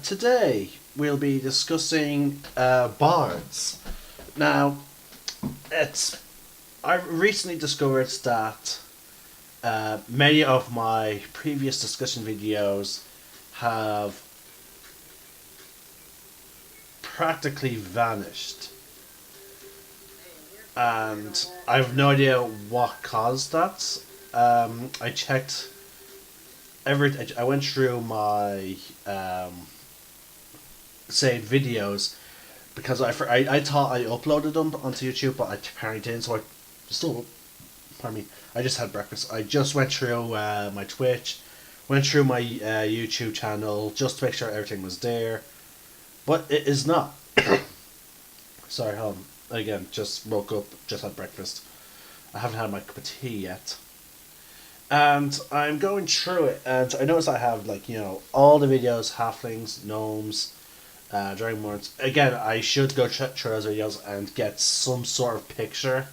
Today we'll be discussing bards. Now, it's I recently discovered that many of my previous discussion videos have practically vanished, and I have no idea what caused that. I checked I went through my saved videos because I thought I uploaded them onto YouTube, but I apparently didn't. So I still, pardon me, I just had breakfast. I just went through my Twitch, went through my YouTube channel just to make sure everything was there, but it is not. Sorry, again, just woke up, just had breakfast. I haven't had my cup of tea yet. And I'm going through it, and I notice I have all the videos, halflings, gnomes, dragonborns. Again, I should go through those videos and get some sort of picture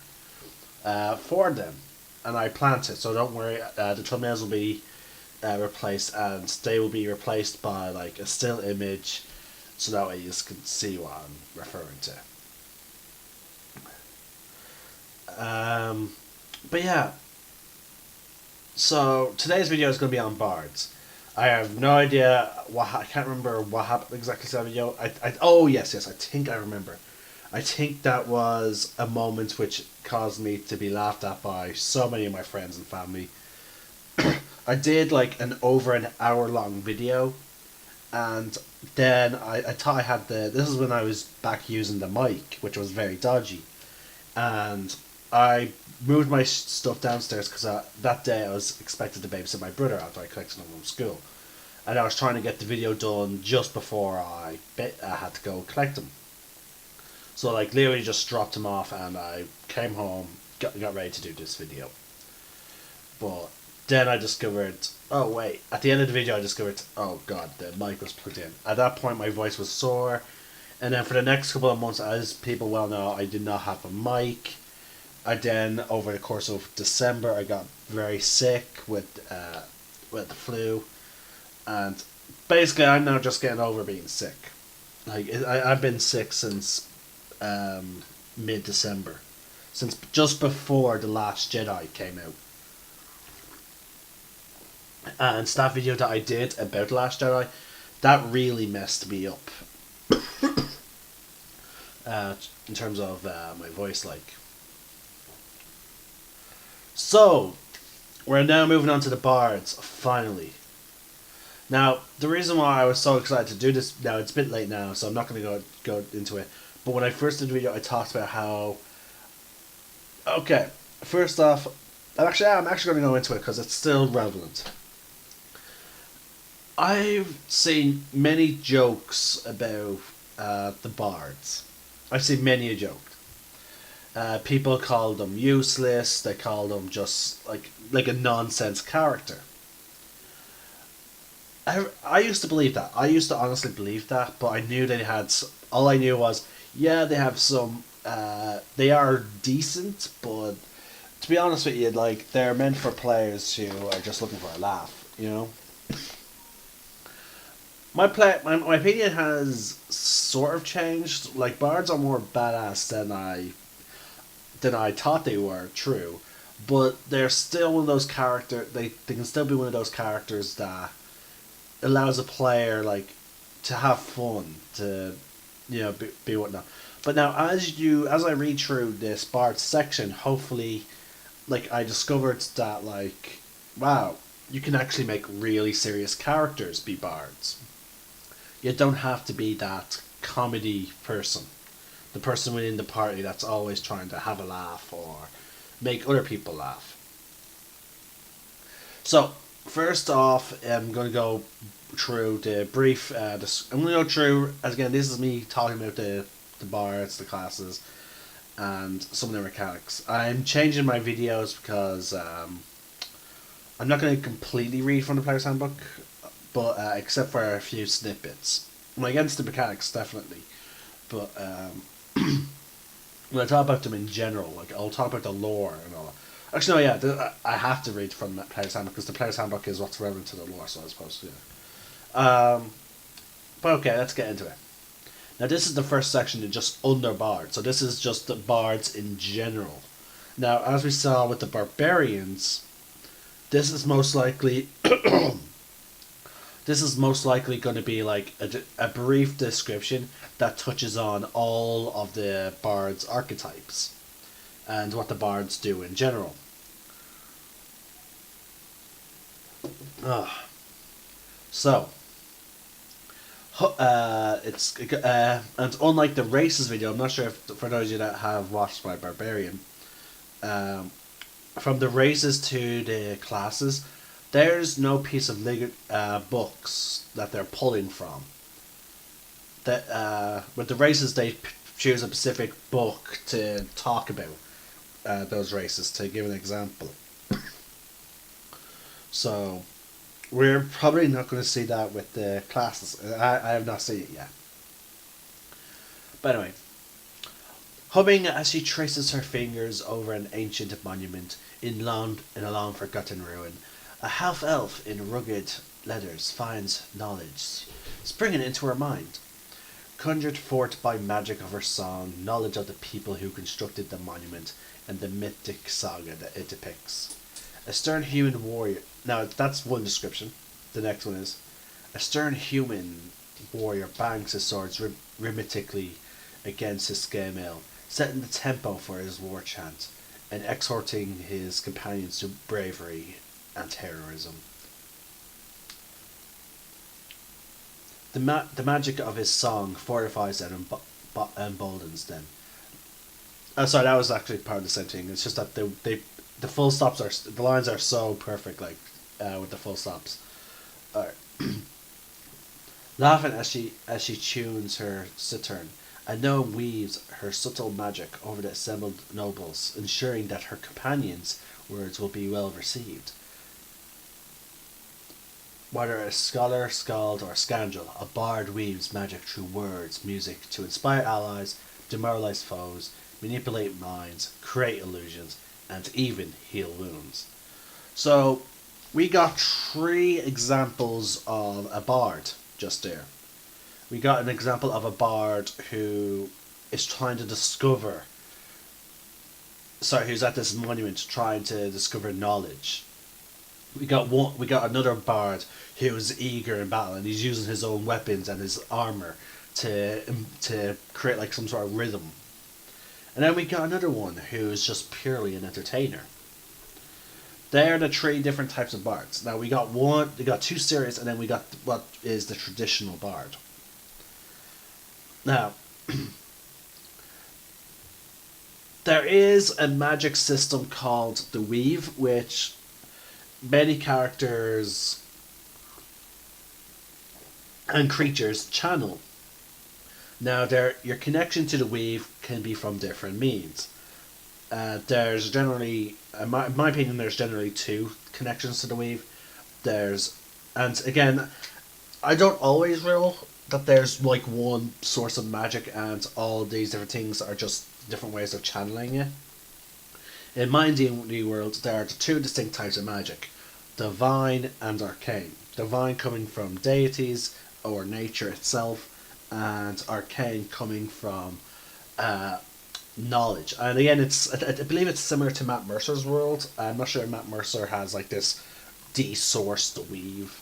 for them, and I plan to. So don't worry, the thumbnails will be replaced, and they will be replaced by like a still image, so that way you can see what I'm referring to. But yeah. So today's video is going to be on bards. I have no idea I can't remember what happened exactly to that video. Oh yes, I think I remember. I think that was a moment which caused me to be laughed at by so many of my friends and family. I did like an over an hour long video, and then I thought I had this is when I was back using the mic, which was very dodgy, and I moved my stuff downstairs because that day I was expected to babysit my brother after I collected him from school, and I was trying to get the video done just before I had to go collect him. So like literally just dropped him off, and I came home, got ready to do this video. But then I discovered, oh wait, at the end of the video I discovered, oh god, the mic was plugged in. At that point my voice was sore, and then for the next couple of months, as people well know, I did not have a mic. I then, over the course of December, I got very sick with the flu, and basically I'm now just getting over being sick. I've been sick since mid-December, since just before The Last Jedi came out. And that video that I did about The Last Jedi, that really messed me up. In terms of my voice, like. So, we're now moving on to the bards, finally. Now, the reason why I was so excited to do this, now it's a bit late now, so I'm not going to go into it, but when I first did the video, I talked about how... Okay, first off, I'm actually going to go into it because it's still relevant. I've seen many jokes about the bards. I've seen many a joke. People call them useless. They call them just like a nonsense character. I used to believe that. I used to honestly believe that, but I knew they had. All I knew was, yeah, they have some. They are decent, but to be honest with you, like they're meant for players who are just looking for a laugh. You know. My opinion has sort of changed. Like bards are more badass than I thought they were, true. But they're still one of those characters. They can still be one of those characters that allows a player like to have fun, to be whatnot. But now as I read through this Bard section, hopefully, like I discovered that like wow, you can actually make really serious characters be bards. You don't have to be that comedy person, the person within the party that's always trying to have a laugh or make other people laugh. So, first off, I'm going to go through the brief. I'm going to go through, as again, this is me talking about the bards, the classes, and some of the mechanics. I'm changing my videos because I'm not going to completely read from the player's handbook, but except for a few snippets. I'm against the mechanics, definitely, but when I talk about them in general, like I'll talk about the lore and all that. Actually, no, yeah, I have to read from the player's handbook because the player's handbook is what's relevant to the lore, so I suppose, yeah. But okay, let's get into it. Now this is the first section to just under bards, so this is just the bards in general. Now, as we saw with the barbarians, this is most likely this is most likely going to be like a brief description that touches on all of the bards archetypes and what the bards do in general. So, and unlike the races video, I'm not sure if for those of you that have watched my barbarian, um, from the races to the classes, there's no piece of books that they're pulling from. That with the races, they choose a specific book to talk about those races. To give an example, so we're probably not going to see that with the classes. I have not seen it yet. But anyway, humming as she traces her fingers over an ancient monument in a long forgotten ruin, a half elf in rugged leathers finds knowledge springing into her mind. Conjured forth by magic of her song, knowledge of the people who constructed the monument and the mythic saga that it depicts. A stern human warrior. Now, that's one description. The next one is a stern human warrior bangs his swords rhythmically against his scale, setting the tempo for his war chant and exhorting his companions to bravery and heroism. The magic of his song fortifies and emboldens them. Oh, sorry, that was actually part of the same thing. It's just that the full stops the lines are so perfect, like with the full stops. Laughing as she tunes her cittern, a gnome weaves her subtle magic over the assembled nobles, ensuring that her companions' words will be well received. Whether a scholar, skald, or scoundrel, a bard weaves magic through words, music to inspire allies, demoralize foes, manipulate minds, create illusions, and even heal wounds. So, we got 3 examples of a bard just there. We got an example of a bard who is trying to discover. Sorry, who's at this monument trying to discover knowledge. We got another bard who's eager in battle, and he's using his own weapons and his armor to create like some sort of rhythm. And then we got another one who's just purely an entertainer. They're the 3 different types of bards. Now we got 2 serious, and then we got what is the traditional bard. Now, there is a magic system called the Weave, which many characters and creatures channel. Now, your connection to the Weave can be from different means. There's generally, in my opinion, there's generally 2 connections to the Weave. And again, I don't always rule that there's like one source of magic and all these different things are just different ways of channeling it. In my D&D world, there are 2 distinct types of magic: divine and arcane. Divine coming from deities or nature itself, and arcane coming from knowledge. And again, I believe it's similar to Matt Mercer's world. I'm not sure if Matt Mercer has like this de-sourced weave,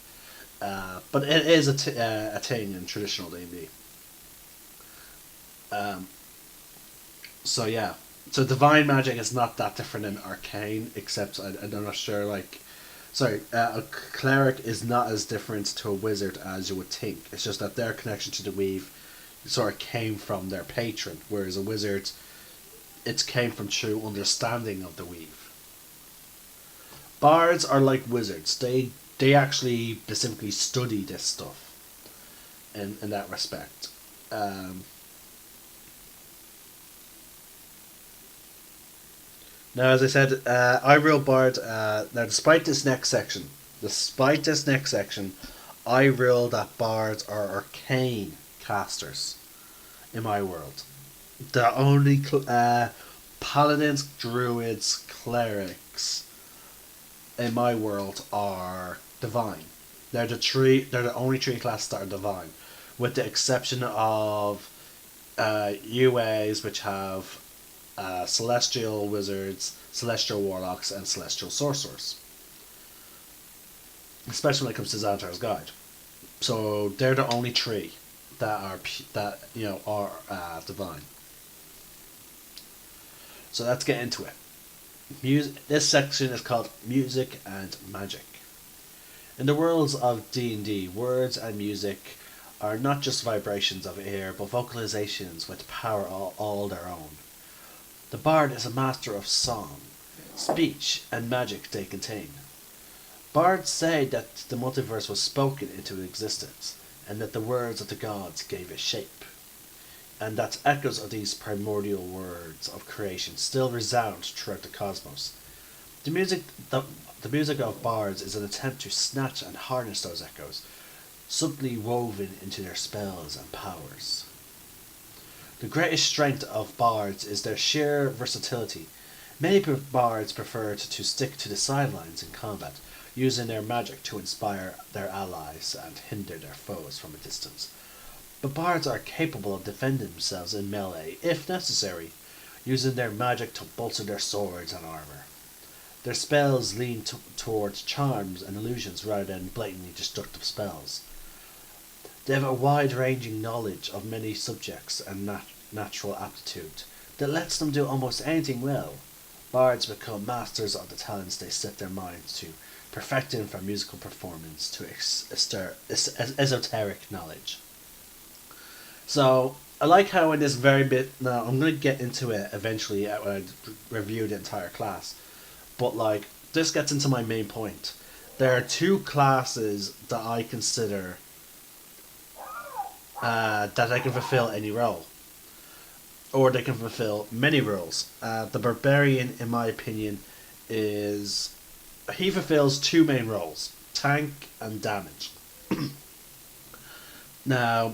but it is a thing in traditional D&D. So yeah, so divine magic is not that different than arcane, except I'm not sure. Like, sorry, a cleric is not as different to a wizard as you would think. It's just that their connection to the weave sort of came from their patron, whereas a wizard, it came from true understanding of the weave. Bards are like wizards. They actually specifically study this stuff in that respect. Now, as I said, I rule Bard. Now, despite this next section, I rule that Bards are arcane casters in my world. The only paladins, druids, clerics in my world are divine. They're the only 3 classes that are divine. with the exception of UAs, which have celestial wizards, celestial warlocks, and celestial sorcerers. Especially when it comes to Xanathar's Guide. So they're the only three that are divine. So let's get into it. This section is called Music and Magic. In the worlds of D&D, words and music are not just vibrations of air, but vocalizations with power all their own. The bard is a master of song, speech, and magic they contain. Bards say that the multiverse was spoken into existence, and that the words of the gods gave it shape, and that echoes of these primordial words of creation still resound throughout the cosmos. The music, the music of bards is an attempt to snatch and harness those echoes, subtly woven into their spells and powers. The greatest strength of bards is their sheer versatility. Many bards prefer to stick to the sidelines in combat, using their magic to inspire their allies and hinder their foes from a distance. But bards are capable of defending themselves in melee, if necessary, using their magic to bolster their swords and armor. Their spells lean towards charms and illusions rather than blatantly destructive spells. They have a wide-ranging knowledge of many subjects and natural aptitude that lets them do almost anything well. Bards become masters of the talents they set their minds to, perfecting from musical performance to esoteric knowledge. So, I like how in this very bit, now I'm going to get into it eventually when I review the entire class, but like, this gets into my main point. There are two classes that I consider that they can fulfill any role, or they can fulfill many roles. The barbarian, in my opinion, he fulfills two main roles: tank and damage. Now,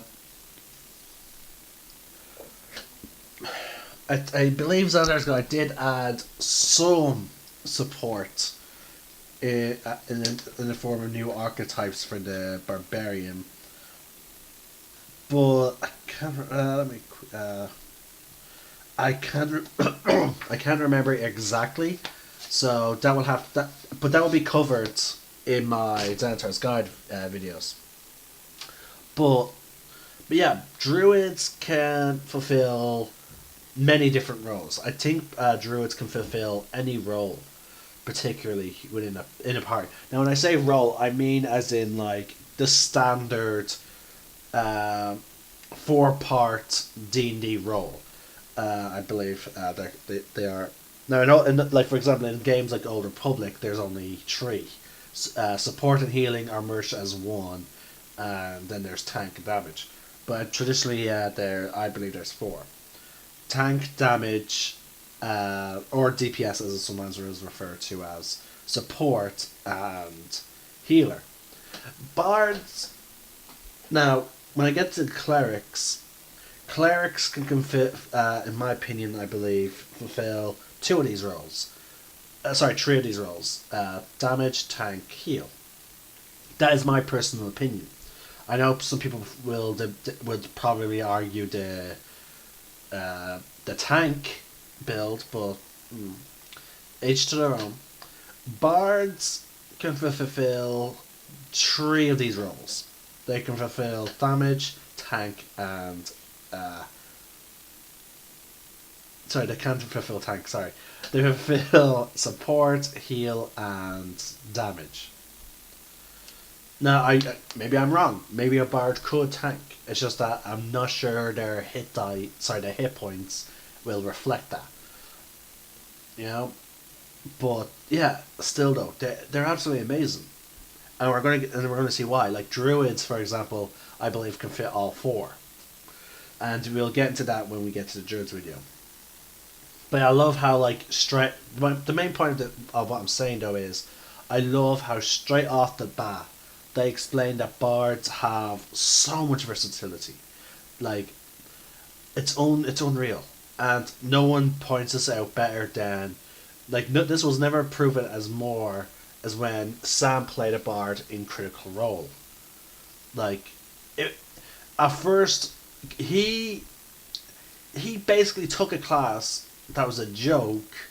I believe Xanathar's Guide did add some support in the form of new archetypes for the barbarian, but I can't. I can't. I can't remember exactly. So that will have that, but that will be covered in my Xanathar's Guide videos. But yeah, druids can fulfill many different roles. I think druids can fulfill any role, particularly in a party. Now, when I say role, I mean as in like the standard 4-part D&D role. I believe they are. Now, like for example, in games like Old Republic, there's only 3. Support and healing are merged as 1, and then there's tank and damage. But traditionally, I believe there's 4. Tank, damage, or DPS as it sometimes is referred to as, support, and healer. Bards. Now, when I get to clerics can in my opinion, I believe, fulfill 2 of these roles. 3 of these roles. Damage, tank, heal. That is my personal opinion. I know some people would probably argue the tank build, but each to their own. Bards can fulfill 3 of these roles. They can fulfill damage, tank, and they can't fulfill tank. Sorry, they fulfill support, heal, and damage. Now, maybe I'm wrong. Maybe a bard could tank. It's just that I'm not sure their their hit points will reflect that. You know, but yeah, still though, they're absolutely amazing, and we're going to see why. Like druids, for example, I believe can fit all 4, and we'll get into that when we get to the druids video. But I love how the main point of what I'm saying though is, I love how straight off the bat they explain that bards have so much versatility. Like, it's unreal, and no one points this out better than, this was never proven as more as when Sam played a bard in Critical Role. Like, at first he he basically took a class that was a joke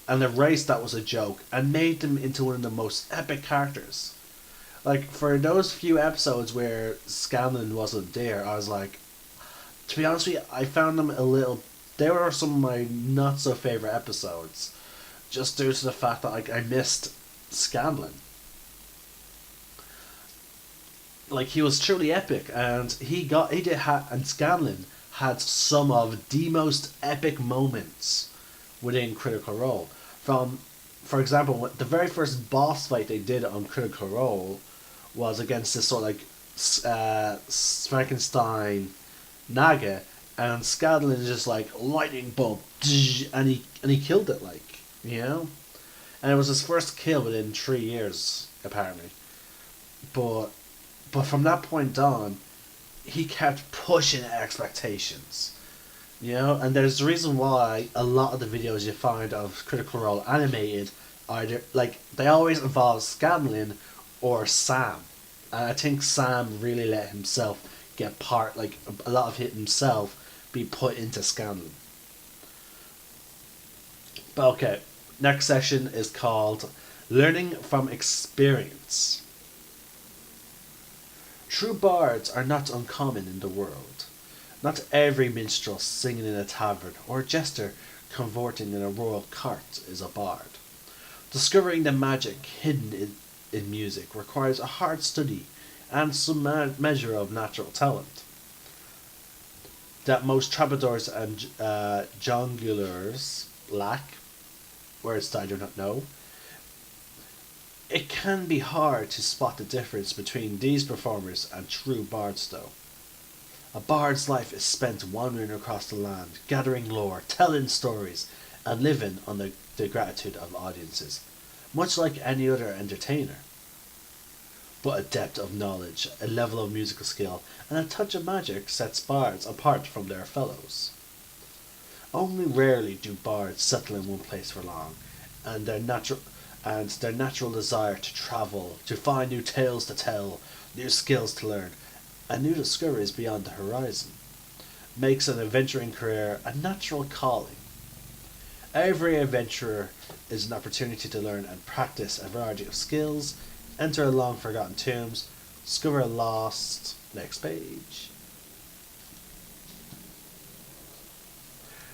and a race that was a joke and made them into one of the most epic characters. Like for those few episodes where Scanlan wasn't there, I was like, to be honest with you, I found them a little. They were some of my not so favorite episodes, just due to the fact that like I missed Scanlan. Like he was truly epic, and and Scanlan had some of the most epic moments within Critical Role. From, for example, the very first boss fight they did on Critical Role was against this sort of like Frankenstein Naga, and Scanlan is just like lightning bolt, and he killed it, like, you know, and it was his first kill within 3 years apparently, but from that point on, he kept pushing expectations. You know, and there's a reason why a lot of the videos you find of Critical Role animated either like they always involve Scanlan or Sam. And I think Sam really let himself get like a lot of it himself be put into Scanlan. But okay, next section is called Learning from Experience. True bards are not uncommon in the world. Not every minstrel singing in a tavern or jester cavorting in a royal cart is a bard. Discovering the magic hidden in music requires a hard study and some measure of natural talent. That most troubadours and jongleurs lack, words that I do not know. It can be hard to spot the difference between these performers and true bards, though. A bard's life is spent wandering across the land, gathering lore, telling stories, and living on the gratitude of audiences, much like any other entertainer. But a depth of knowledge, a level of musical skill, and a touch of magic sets bards apart from their fellows. Only rarely do bards settle in one place for long, and their natural desire to travel, to find new tales to tell, new skills to learn, and new discoveries beyond the horizon, makes an adventuring career a natural calling. Every adventurer is an opportunity to learn and practice a variety of skills, enter long forgotten tombs, discover a lost. Next page.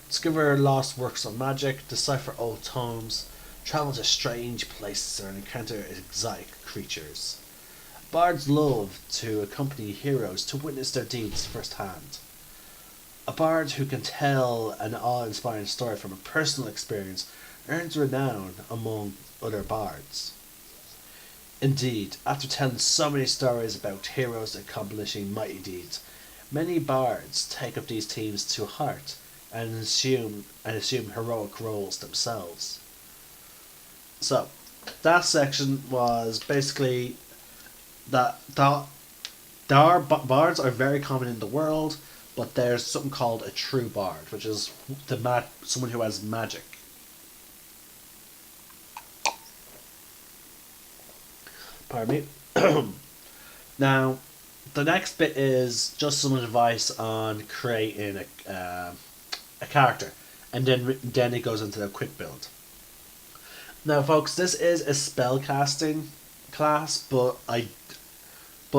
Discover lost works of magic, decipher old tomes, travel to strange places, or encounter exotic creatures. Bards love to accompany heroes to witness their deeds firsthand. A bard who can tell an awe-inspiring story from a personal experience earns renown among other bards. Indeed, after telling so many stories about heroes accomplishing mighty deeds, many bards take up these themes to heart and assume heroic roles themselves. So, that section was basically that bards are very common in the world, but there's something called a true bard, which is someone who has magic. Pardon me. Now, the next bit is just some advice on creating a character, and then it goes into the quick build. Now, folks, this is a spellcasting class, but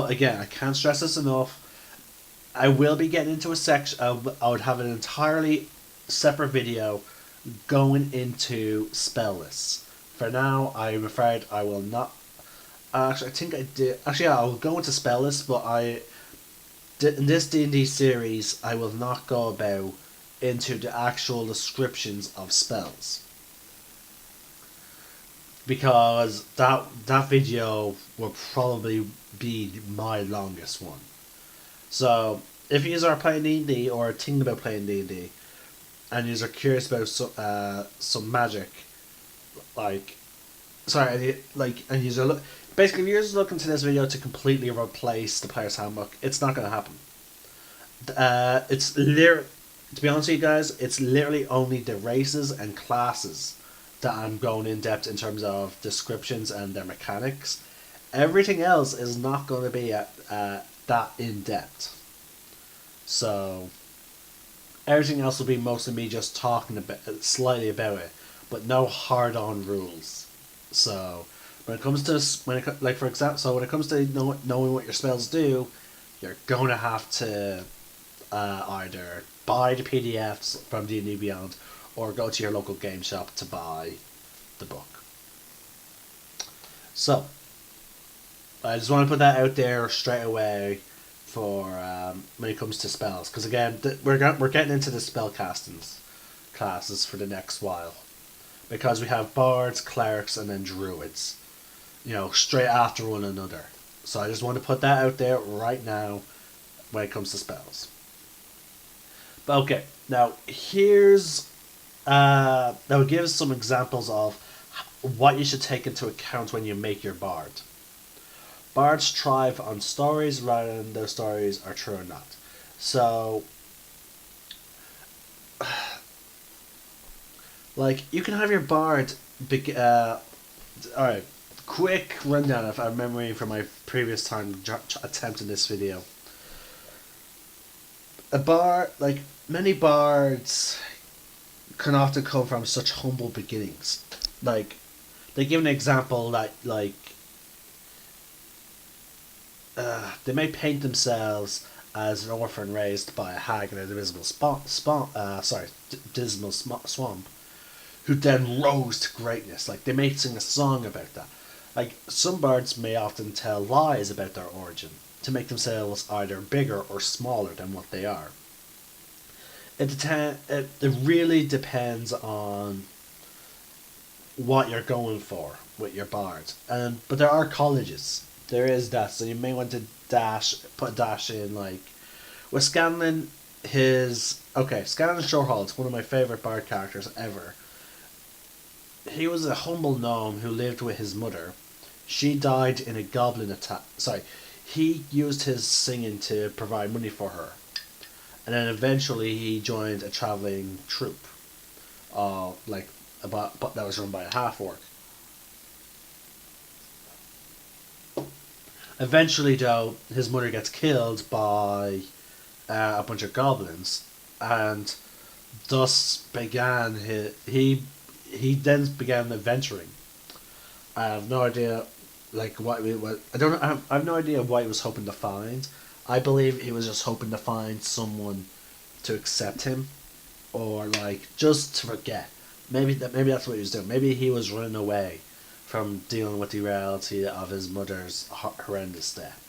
again, I can't stress this enough. I will be getting into a section. I would have an entirely separate video going into spell lists. For now, I'm afraid I will not. Actually, I think I did. Actually, yeah, I'll go into spell lists, but in this D&D series, I will not go about into the actual descriptions of spells, because that video will probably be my longest one. So if you are playing D&D or thinking about playing D&D, and you are curious about some magic, and basically if you're just looking to this video to completely replace the player's handbook, it's not going to happen. To be honest with you guys, it's literally only the races and classes that I'm going in depth in terms of descriptions and their mechanics. Everything else is not going to be that in depth. So everything else will be mostly me just talking about slightly about it, but no hard on rules. So when it comes to like for example, so when it comes to knowing what your spells do, you're gonna have to either buy the PDFs from D&D Beyond or go to your local game shop to buy the book. So I just want to put that out there straight away for when it comes to spells, because again we're getting into the spell castings classes for the next while, because we have bards, clerics, and then druids, straight after one another. So I just want to put that out there right now when it comes to spells. But okay, now here's that will give some examples of what you should take into account when you make your bard. Bards thrive on stories rather than those stories are true or not. So, like, you can have your bard. Alright, quick rundown if I'm remembering from my previous time attempting this video. Many bards can often come from such humble beginnings. Like, they give an example that, they may paint themselves as an orphan raised by a hag in a dismal swamp, who then rose to greatness. Like, they may sing a song about that. Like, some bards may often tell lies about their origin to make themselves either bigger or smaller than what they are. It really depends on what you're going for with your bard. But there are colleges. There is that, so you may want to put a dash in, like with Scanlan. Scanlan Shorehall, one of my favorite bard characters ever. He was a humble gnome who lived with his mother. She died in a goblin attack. He used his singing to provide money for her, and then eventually he joined a traveling troupe, that was run by a half orc. Eventually, though, his mother gets killed by a bunch of goblins, and thus began he then began adventuring. I have no idea, I have no idea what he was hoping to find. I believe he was just hoping to find someone to accept him, or just to forget. Maybe that's what he was doing. Maybe he was running away from dealing with the reality of his mother's horrendous death.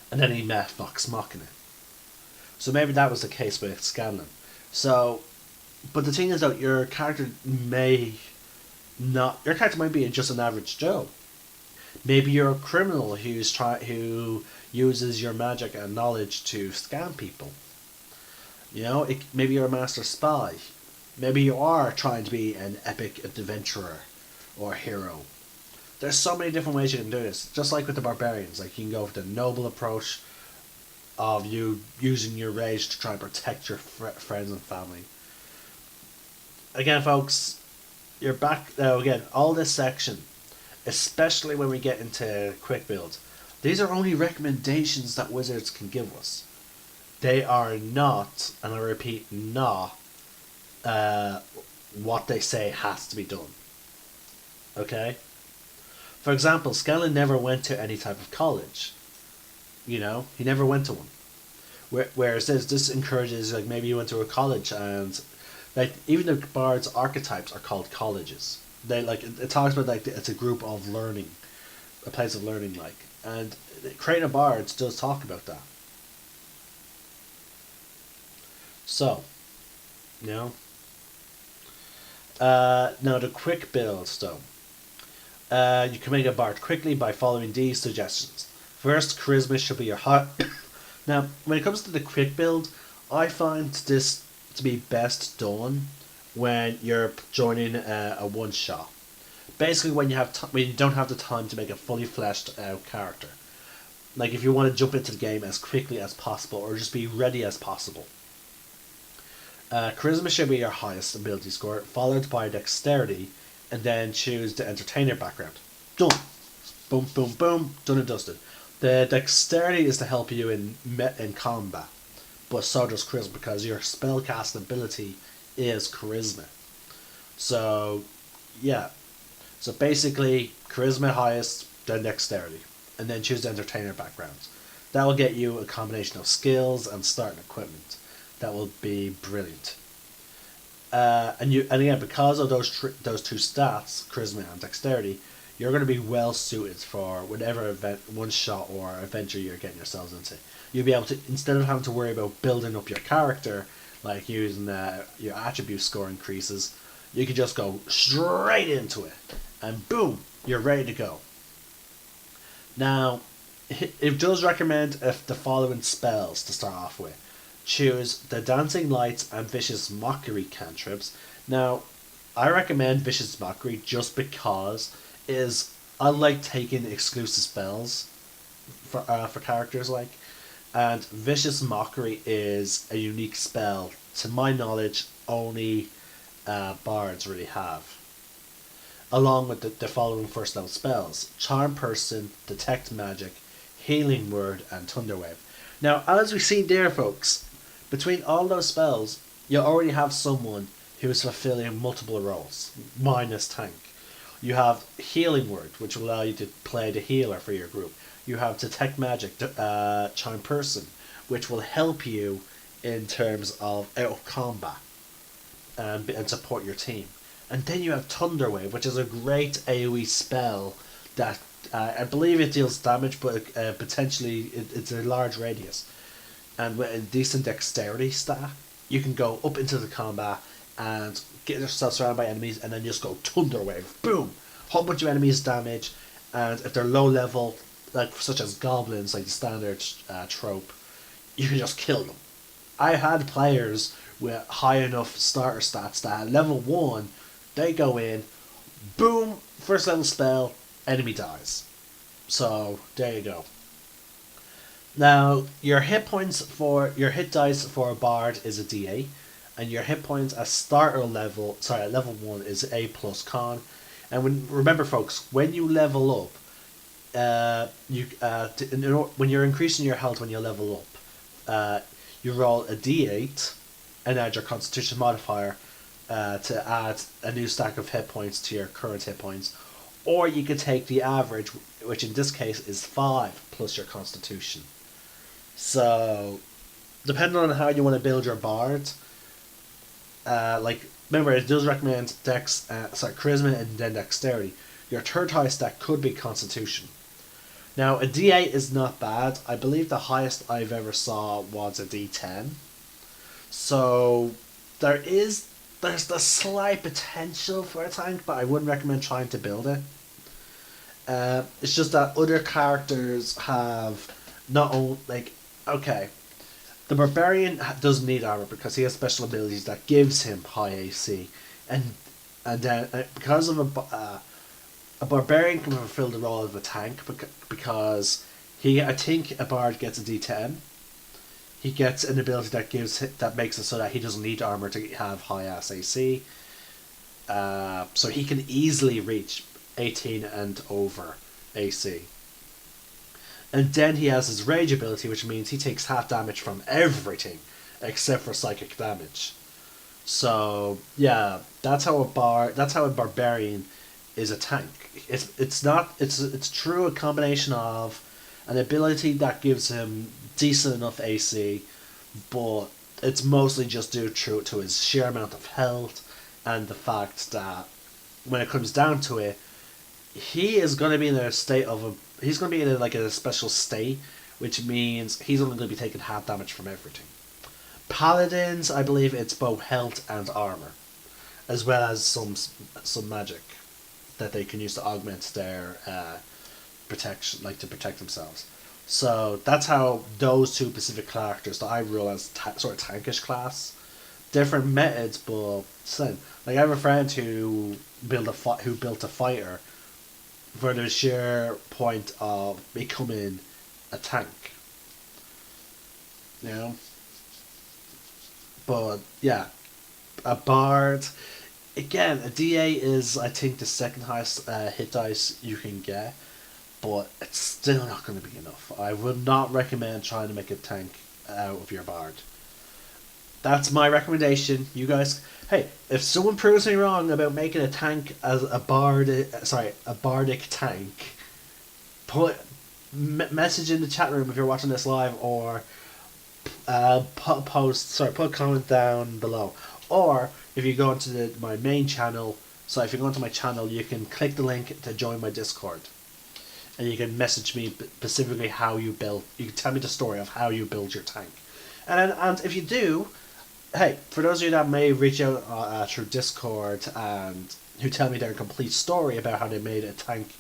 And then he met Vox Machina. So maybe that was the case with Scanlan. So, but the thing is that your character might be just an average Joe. Maybe you're a criminal who uses your magic and knowledge to scam people. Maybe you're a master spy. Maybe you are trying to be an epic adventurer or hero. There's so many different ways you can do this. Just like with the barbarians, you can go for the noble approach of you using your rage to try and protect your friends and family. Again, folks, you're back now. Again, all this section, especially when we get into quick builds, these are only recommendations that wizards can give us. They are not, and I repeat, not what they say has to be done. Okay? For example, Scanlan never went to any type of college. He never went to one. Whereas this encourages, maybe you went to a college, and even the bards' archetypes are called colleges. It talks about it's a group of learning, a place of learning, and creating a bards does talk about that. So, now the quick builds though. You can make a bard quickly by following these suggestions. First, charisma should be your high. Now, when it comes to the quick build, I find this to be best done when you're joining a one shot. Basically, when you don't have the time to make a fully fleshed out character. If you want to jump into the game as quickly as possible, or just be ready as possible. Charisma should be your highest ability score, followed by dexterity, and then choose the entertainer background. Done. Boom, boom, boom. Done and dusted. The dexterity is to help you in combat, but so does charisma because your spellcasting ability is charisma. So, yeah. So basically, charisma highest, then dexterity, and then choose the entertainer backgrounds. That will get you a combination of skills and starting equipment. That will be brilliant. And again, because of those two stats, charisma and dexterity, you're going to be well suited for whatever event, one shot or adventure you're getting yourselves into. You'll be able to, instead of having to worry about building up your character, like using your attribute score increases, you can just go straight into it, and boom, you're ready to go. Now, it does recommend if the following spells to start off with. Choose the Dancing Lights and Vicious Mockery cantrips. Now, I recommend Vicious Mockery just because I like taking exclusive spells for characters like, and Vicious Mockery is a unique spell. To my knowledge, only bards really have. Along with the following first level spells: Charm Person, Detect Magic, Healing Word, and Thunderwave. Now, as we've seen there, folks, between all those spells, you already have someone who is fulfilling multiple roles, minus tank. You have Healing Word, which will allow you to play the healer for your group. You have Detect Magic, Charm Person, which will help you in terms of out of combat and support your team. And then you have Thunderwave, which is a great AoE spell that I believe it deals damage, but potentially it's a large radius. And with a decent dexterity stat, you can go up into the combat and get yourself surrounded by enemies, and then just go Thunderwave, boom, whole bunch of enemies damage, and if they're low level, like such as goblins, like the standard trope, you can just kill them. I had players with high enough starter stats that at level 1, they go in, boom, first level spell, enemy dies. So there you go. Now your hit dice for a bard is a D8, and your hit points at at level 1 is A plus con. And remember, folks, when you level up, when you're increasing your health when you level up, you roll a D8 and add your Constitution modifier to add a new stack of hit points to your current hit points, or you could take the average, which in this case is 5 plus your Constitution. So, depending on how you want to build your bard, remember, it does recommend charisma and then dexterity. Your third highest stat could be Constitution. Now, a D8 is not bad. I believe the highest I've ever saw was a D10. So, there's the slight potential for a tank, but I wouldn't recommend trying to build it. It's just that other characters have not only, okay, the Barbarian doesn't need armor because he has special abilities that gives him high AC, and then because of a Barbarian can fulfill the role of a tank because I think a Bard gets a D10. He gets an ability that makes it so that he doesn't need armor to have high ass AC. So he can easily reach 18 and over AC. And then he has his rage ability, which means he takes half damage from everything except for psychic damage. So yeah, that's how a barbarian is a tank. It's true a combination of an ability that gives him decent enough AC, but it's mostly just due to his sheer amount of health and the fact that when it comes down to it, he is going to be in a state of he's going to be in a special state, which means he's only going to be taking half damage from everything. Paladins, I believe it's both health and armor, as well as some magic that they can use to augment their protection, to protect themselves. So that's how those two specific characters that I rule as sort of tankish class. Different methods, but same. I have a friend who built a fighter for the sheer point of becoming a tank. You know? But yeah, a bard. Again, a D8 is, I think, the second highest hit dice you can get, but it's still not going to be enough. I would not recommend trying to make a tank out of your bard. that's my recommendation. You guys, hey, if someone proves me wrong about making a tank as a bardic tank, put message in the chat room if you're watching this live, or put a comment down below, or if you go into my main channel. So if you go into my channel, you can click the link to join my Discord, and you can message me specifically how you build. You can tell me the story of how you build your tank, and if you do, hey, for those of you that may reach out through Discord and who tell me their complete story about how they made a tank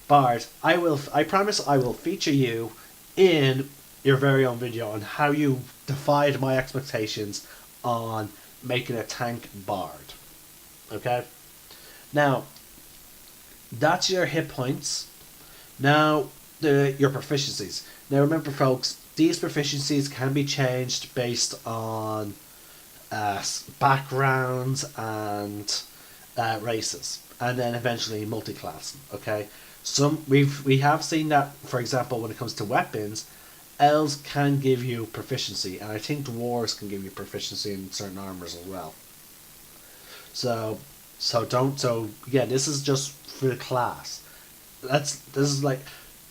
bard, I promise I will feature you in your very own video on how you defied my expectations on making a tank bard. Okay? Now, that's your hit points. Now, your proficiencies. Now remember folks, these proficiencies can be changed based on backgrounds and races, and then eventually multi-class. Okay, we have seen that, for example, when it comes to weapons, elves can give you proficiency, and I think dwarves can give you proficiency in certain armors as well. So yeah, this is just for the class. This is like,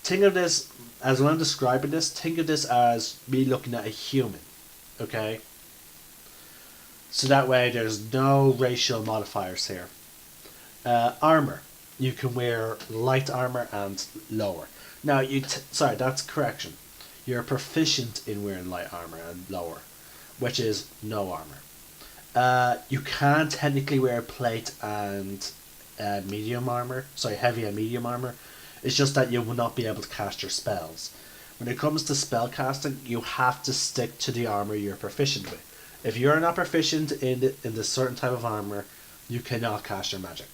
think of this as, when I'm describing this, think of this as me looking at a human. Okay. So that way there's no racial modifiers here. Armor. You can wear light armor and lower. Now, sorry, that's correction. You're proficient in wearing light armor and lower, which is no armor. You can technically wear plate and medium armor. Sorry, heavy and medium armor. It's just that you will not be able to cast your spells. When it comes to spell casting, you have to stick to the armor you're proficient with. If you're not proficient in the certain type of armor, you cannot cast your magic.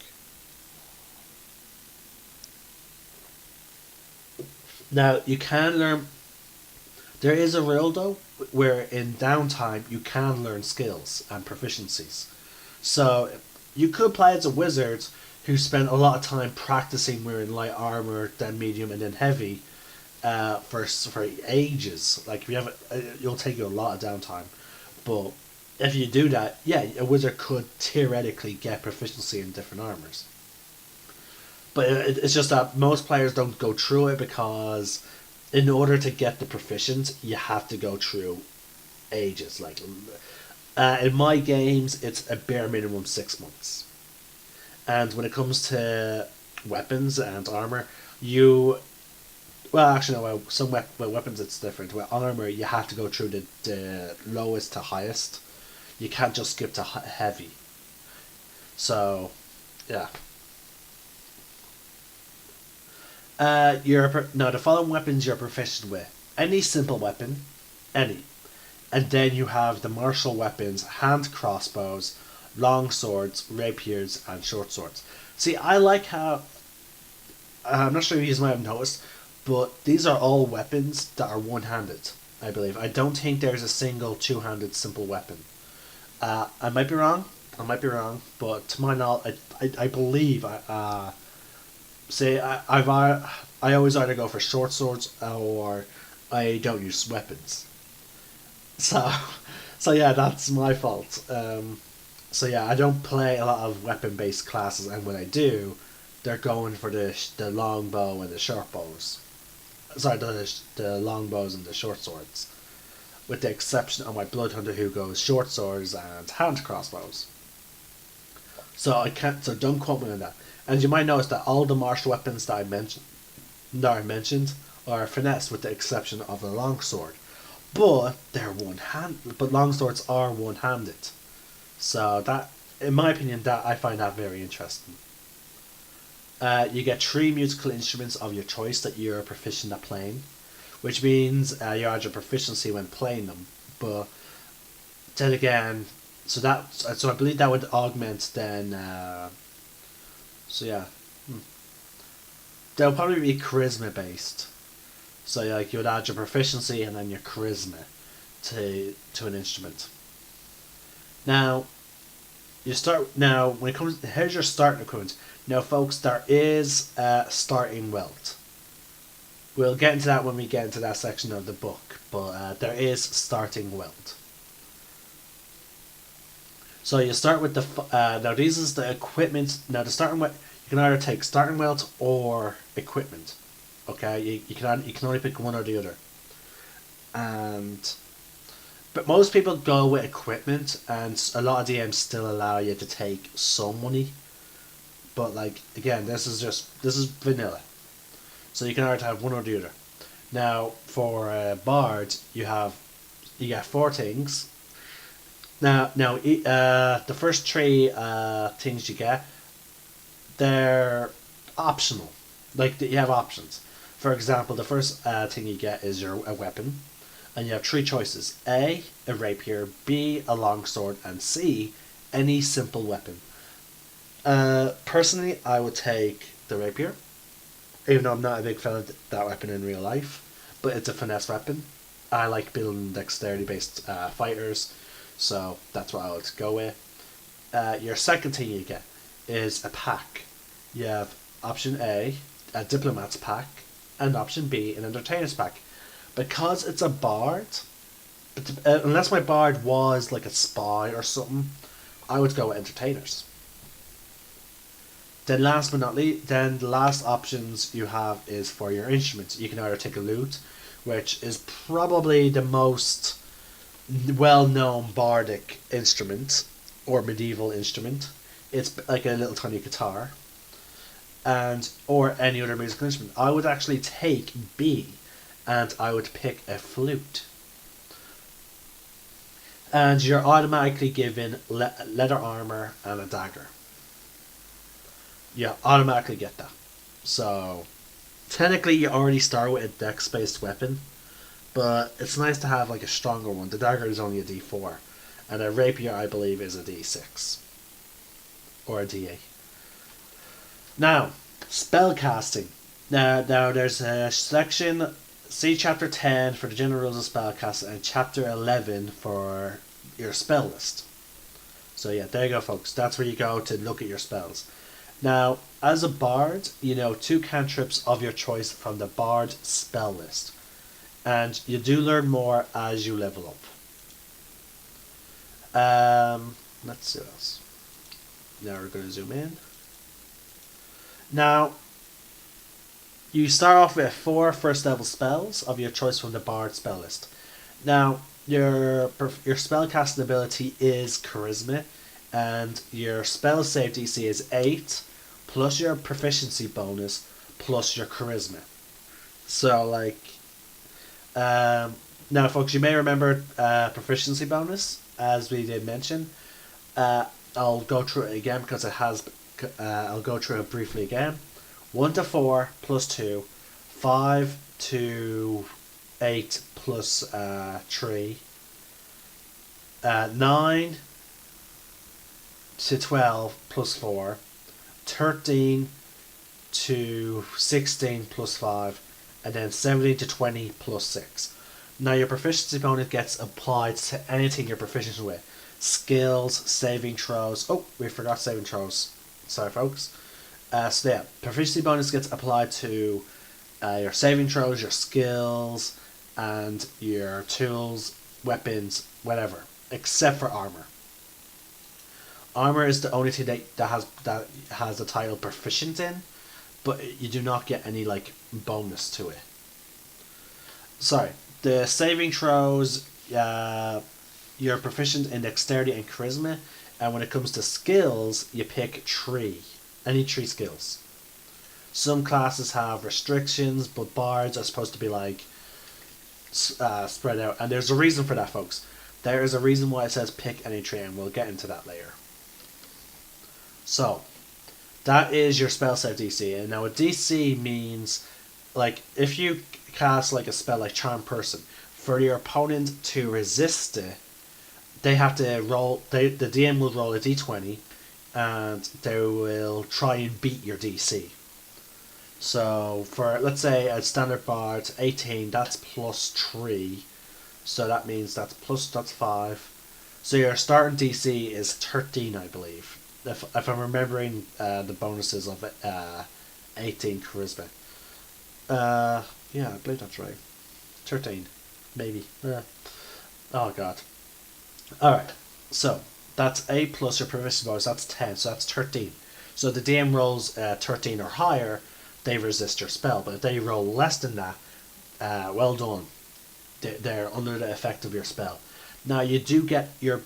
Now, you can learn... There is a rule, though, where in downtime, you can learn skills and proficiencies. So, you could play as a wizard who spent a lot of time practicing wearing light armor, then medium, and then heavy for ages. Like, if you have it'll take you a lot of downtime. But if you do that, yeah, a wizard could theoretically get proficiency in different armors. But it's just that most players don't go through it, because in order to get the proficient, you have to go through ages. Like, in my games, it's a bare minimum 6 months. And when it comes to weapons and armor, well, actually, no. Some weapons it's different. With armor, you have to go through the lowest to highest. You can't just skip to heavy. So, yeah. Now the following weapons you're proficient with: any simple weapon, any, and then you have the martial weapons: hand crossbows, long swords, rapiers, and short swords. See, I like how... I'm not sure if you might have noticed, but these are all weapons that are one-handed, I believe. I don't think there's a single two-handed simple weapon. I might be wrong, but to my knowledge, I believe... I always either go for short swords or I don't use weapons. So yeah, that's my fault. So yeah, I don't play a lot of weapon-based classes, and when I do, they're going for the long bow and the short bows. Sorry, the long bows and the short swords, with the exception of my Bloodhunter, who goes short swords and hand crossbows. So I can't. So don't quote me on that. And you might notice that all the martial weapons that I mentioned are finesse, with the exception of the longsword. But they're But longswords are one-handed. So that, in my opinion, that I find that very interesting. You get 3 musical instruments of your choice that you're proficient at playing, which means you add your proficiency when playing them. But then again, so I believe that would augment then. So yeah, they'll probably be charisma based. So like you would add your proficiency and then your charisma to an instrument. Now, when it comes, here's your starting equipment. Now, folks, there is starting wealth. We'll get into that when we get into that section of the book, but there is starting wealth. So you start with now these is the equipment. Now the starting with you can either take starting wealth or equipment. Okay, you can only pick one or the other. And but most people go with equipment, and a lot of DMs still allow you to take some money. But like again, this is vanilla, so you can either have one or the other. Now for Bard, you get four things. The first three things you get, they're optional. Like you have options. For example, the first thing you get is a weapon, and you have three choices: a rapier, B, a longsword, and C, any simple weapon. Personally, I would take the rapier, even though I'm not a big fan of that weapon in real life, but it's a finesse weapon. I like building dexterity based fighters, so that's what I would go with. Your second thing you get is a pack. You have option a diplomat's pack, and option B, an entertainer's pack. Because it's a bard, unless my bard was like a spy or something, I would go with entertainers. Then last but not least, then the last options you have is for your instruments. You can either take a lute, which is probably the most well-known bardic instrument or medieval instrument. It's like a little tiny guitar, and or any other musical instrument. I would actually take B, and I would pick a flute. And you're automatically given leather armor and a dagger. You automatically get that. So technically, you already start with a dex-based weapon, but it's nice to have like a stronger one. The dagger is only a D4, and a rapier, I believe, is a D6 or a D8. Now, spell casting. Now there's a section. See chapter 10 for the general rules of spellcasting and chapter 11 for your spell list. So yeah, there you go, folks. That's where you go to look at your spells. Now, as a bard, you know 2 cantrips of your choice from the bard spell list. And you do learn more as you level up. Let's see what else. Now we're going to zoom in. Now, you start off with 4 first level spells of your choice from the bard spell list. Now, your spellcasting ability is charisma, and your spell save DC is 8 plus your proficiency bonus plus your charisma. So like now folks, you may remember proficiency bonus, as we did mention. I'll go through it again because it has I'll go through it briefly again. 1 to 4 plus 2, 5 to 8 plus 3, 9 to 12 plus 4, 13 to 16 plus 5, and then 17 to 20 plus 6. Now your proficiency bonus gets applied to anything you're proficient with. Skills, saving throws. Oh, we forgot saving throws. Sorry, folks. So yeah, proficiency bonus gets applied to your saving throws, your skills, and your tools, weapons, whatever, except for armor. Armor is the only thing that has the title proficient in, but you do not get any like bonus to it. Sorry, the saving throws, you're proficient in dexterity and charisma, and when it comes to skills, you pick 3, any 3 skills. Some classes have restrictions, but bards are supposed to be like spread out, and there's a reason for that, folks. There is a reason why it says pick any 3, and we'll get into that later. So, that is your spell save DC. And now a DC means, like, if you cast like a spell like Charm Person, for your opponent to resist it, they have to roll, the DM will roll a d20, and they will try and beat your DC. So, for, let's say, a standard bard, 18, that's plus 3. So that means that's 5. So your starting DC is 13, I believe. If I'm remembering the bonuses of 18 charisma. Yeah, I believe that's right. 13, maybe. Oh god. Alright, so That's 8 plus your proficiency bonus. That's 10, so that's 13. So the DM rolls 13 or higher, they resist your spell. But if they roll less than that, well done. They're under the effect of your spell. Now you do get your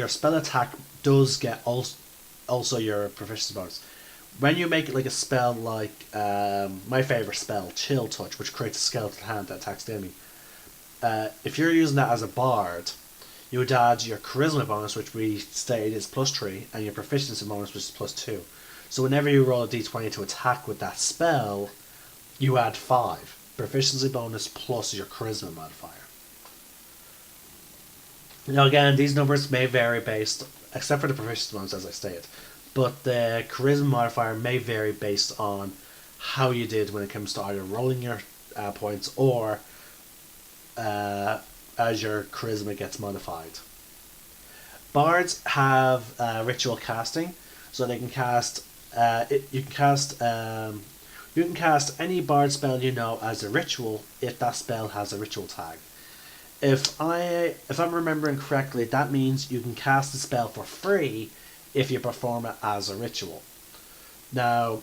spell attack does get also your proficiency bonus. When you make it like a spell like my favorite spell, Chill Touch, which creates a skeleton hand that attacks the enemy. If you're using that as a bard, you would add your charisma bonus, which we stated is +3, and your proficiency bonus, which is +2. So whenever you roll a d20 to attack with that spell, you add 5. Proficiency bonus plus your charisma modifier. Now again, these numbers may vary based, except for the proficiency bonus as I stated, but the charisma modifier may vary based on how you did when it comes to either rolling your points or as your charisma gets modified. Bards have ritual casting, so they can cast. You can cast any bard spell you know as a ritual if that spell has a ritual tag. If I'm remembering correctly, that means you can cast the spell for free if you perform it as a ritual. Now,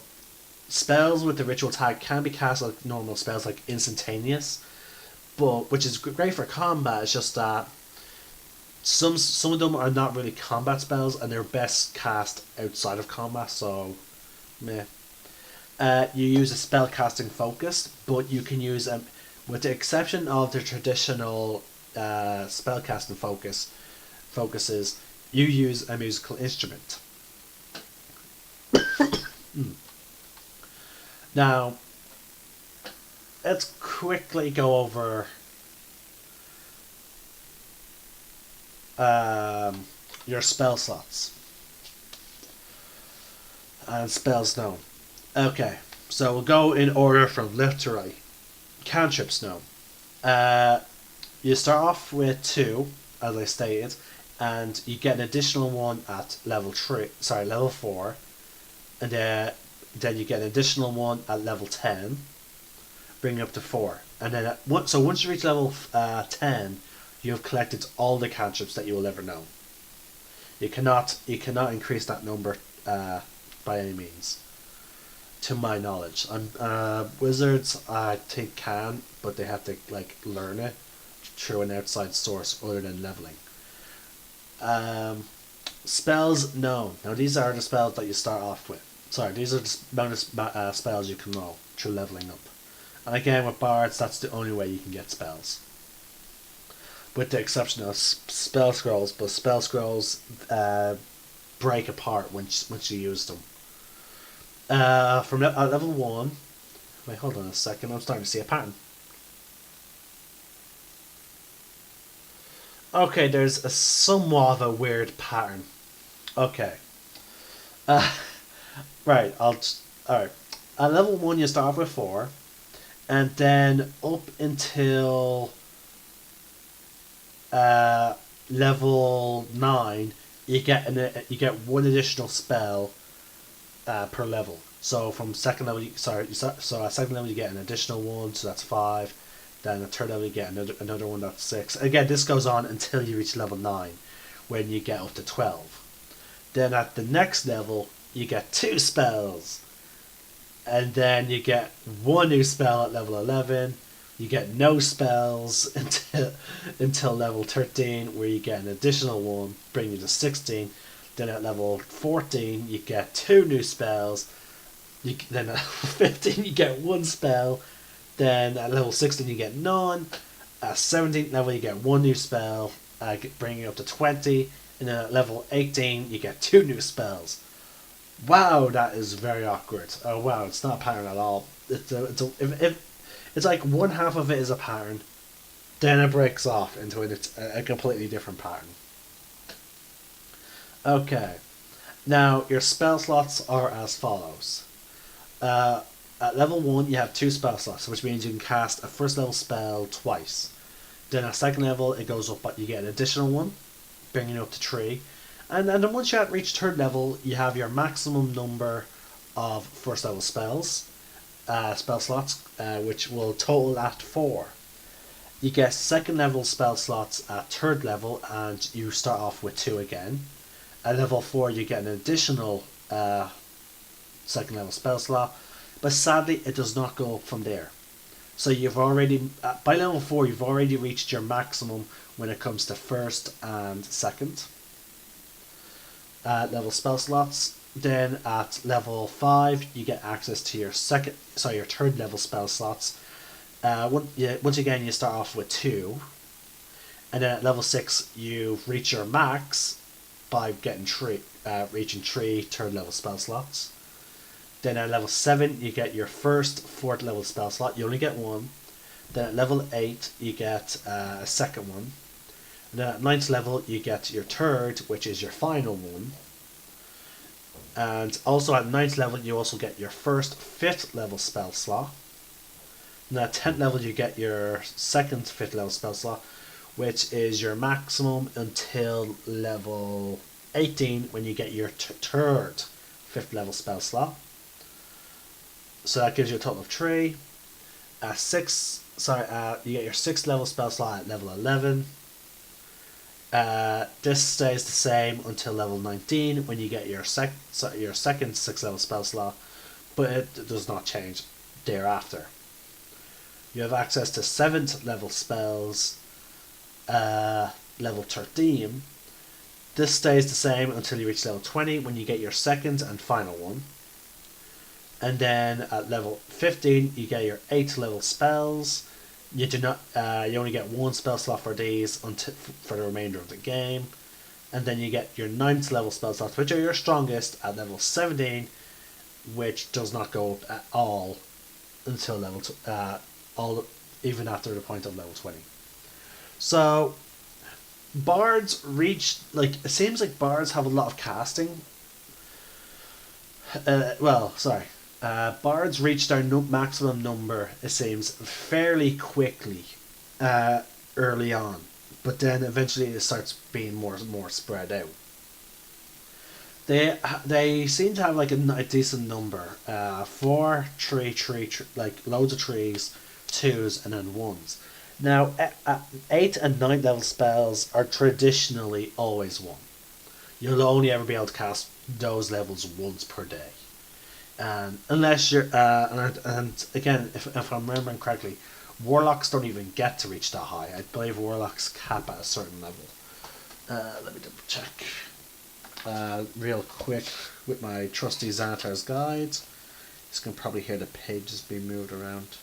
spells with the ritual tag can be cast like normal spells, like instantaneous, but which is great for combat. It's just that some of them are not really combat spells, and they're best cast outside of combat. So, meh. You use a spell casting focus, but you can use with the exception of the traditional spellcasting focuses, you use a musical instrument. Now, let's quickly go over your spell slots and spells known. Okay, so we'll go in order from left to right. Cantrips known. You start off with 2, as I stated, and you get an additional one at level 4, and then you get an additional one at level 10, bringing up to 4. And then once you reach level 10, you have collected all the cantrips that you will ever know. You cannot increase that number by any means, to my knowledge. Wizards, I think, can, but they have to learn it through an outside source other than leveling. Spells known. Now these are the spells that you start off with. Sorry, these are the bonus spells you can roll through leveling up. And again, with bards, that's the only way you can get spells, with the exception of spell scrolls. But spell scrolls break apart once you use them. From level 1. Wait, hold on a second. I'm starting to see a pattern. Okay, there's a somewhat of a weird pattern. Okay. Right. Alright. At level 1, you start off with 4, and then up until level 9, you get one additional spell per level. So from second level, so at second level you get an additional one, so that's 5. Then at third level you get another one, that's 6. Again, this goes on until you reach level 9, when you get up to 12. Then at the next level you get 2 spells, and then you get 1 new spell at level 11. You get no spells until level 13, where you get an additional one, bringing you to 16. Then at level 14, you get 2 new spells. Then at level 15, you get 1 spell. Then at level 16, you get none. At 17th level, you get 1 new spell, bringing you up to 20. And then at level 18, you get 2 new spells. Wow, that is very awkward. Oh wow, it's not a pattern at all. It's like one half of it is a pattern, then it breaks off into a completely different pattern. Okay, now your spell slots are as follows. At level 1, you have 2 spell slots, which means you can cast a first level spell twice. Then at second level, it goes up, but you get an additional one, bringing you up to 3. And then once you reach third level, you have your maximum number of first level spells, spell slots, which will total at 4. You get second level spell slots at third level, and you start off with 2 again. At level 4 you get an additional second level spell slot, but sadly it does not go up from there. So you've already, by level 4 you've already reached your maximum when it comes to first and second level spell slots. Then at level 5 you get access to your your third level spell slots. Once again you start off with 2, and then at level 6 you reach your max by getting reaching 3 third level spell slots. Then at level 7 you get your first fourth level spell slot. You only get one. Then at level 8 you get a second one. And then at 9th level you get your third, which is your final one. And also at 9th level you also get your first 5th level spell slot. And at 10th level you get your second 5th level spell slot, which is your maximum until level 18 when you get your third 5th level spell slot. So that gives you a total of 3. You get your 6th level spell slot at level 11. This stays the same until level 19 when you get your second 6th level spell slot, but it does not change thereafter. You have access to 7th level spells, level 13. This stays the same until you reach level 20 when you get your second and final one. And then at level 15 you get your 8th level spells. You do not. You only get one spell slot for these for the remainder of the game, and then you get your 9th level spell slots, which are your strongest, at level 17, which does not go up at all until level even after the point of level 20. So Bards reach, it seems like Bards have a lot of casting. Bards reach their maximum number, it seems, fairly quickly early on, but then eventually it starts being more spread out. They seem to have a decent number, 4, 3, loads of 3s, 2s, and then 1s. Now, 8 and 9 level spells are traditionally always 1. You'll only ever be able to cast those levels once per day. Unless you're, and again, if I'm remembering correctly, Warlocks don't even get to reach that high. I believe Warlocks cap at a certain level. Let me double check. Real quick with my trusty Xanatar's guide. You can probably hear the pages being moved around.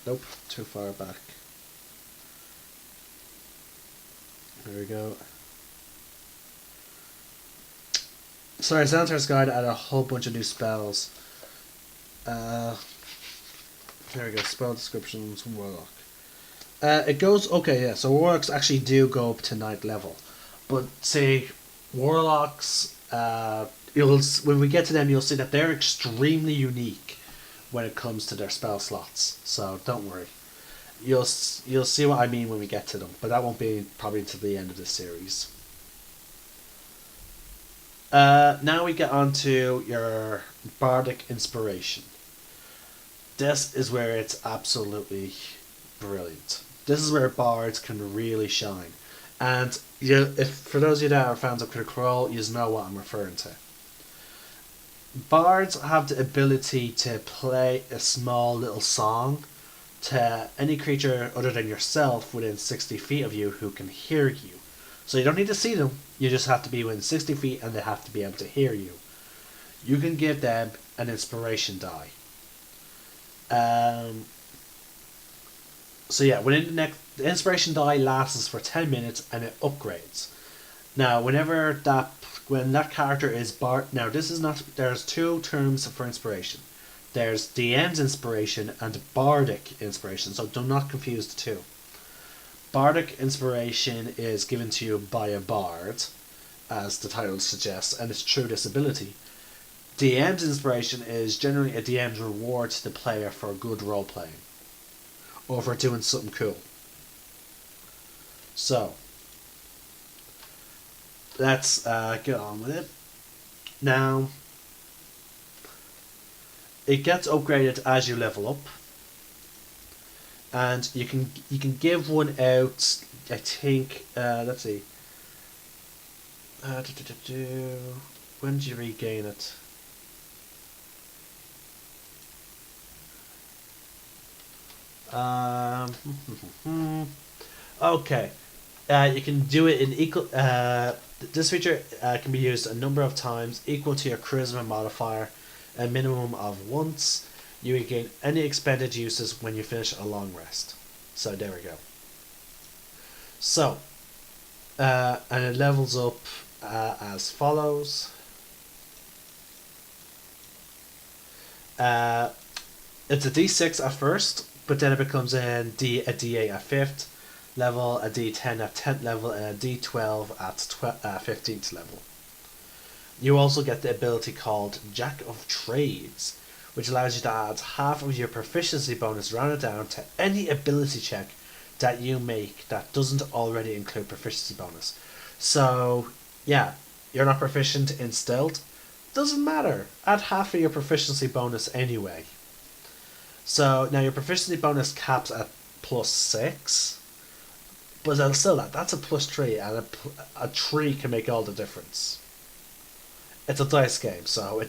Nope, too far back. There we go. Sorry, Xanatar's Guide added a whole bunch of new spells. There we go, spell descriptions, Warlock. It goes, okay, yeah, so Warlocks actually do go up to 9th level. But see, Warlocks, when we get to them, you'll see that they're extremely unique when it comes to their spell slots. So don't worry. You'll see what I mean when we get to them, but that won't be probably to the end of this series. Now we get on to your Bardic Inspiration. This is where it's absolutely brilliant. This is where Bards can really shine. And for those of you that are fans of Critical Role, you know what I'm referring to. Bards have the ability to play a small little song to any creature other than yourself within 60 feet of you who can hear you. So you don't need to see them, you just have to be within 60 feet and they have to be able to hear you. You can give them an inspiration die. So yeah, the inspiration die lasts for 10 minutes and it upgrades. Now, when that character is there's two terms for inspiration. There's DM's inspiration and Bardic inspiration, so do not confuse the two. Bardic inspiration is given to you by a bard, as the title suggests, and it's through this ability. DM's inspiration is generally a DM's reward to the player for good role playing, or for doing something cool. So, let's get on with it. Now, it gets upgraded as you level up, and you can give one out. I think let's see, When do you regain it? Um, okay. You can do it in equal. This feature can be used a number of times, equal to your charisma modifier, a minimum of once. You regain any expended uses when you finish a long rest. So there we go. So, and it levels up as follows. Uh, it's a D6 at first, but then it becomes a D8 at 5th level, a D10 at 10th level, and a D12 at 15th level. You also get the ability called Jack of Trades, which allows you to add half of your proficiency bonus rounded down to any ability check that you make that doesn't already include proficiency bonus. So, yeah, you're not proficient in stealth. Doesn't matter. Add half of your proficiency bonus anyway. So now your proficiency bonus caps at +6, but still that's a +3, and a 3 can make all the difference. It's a dice game, so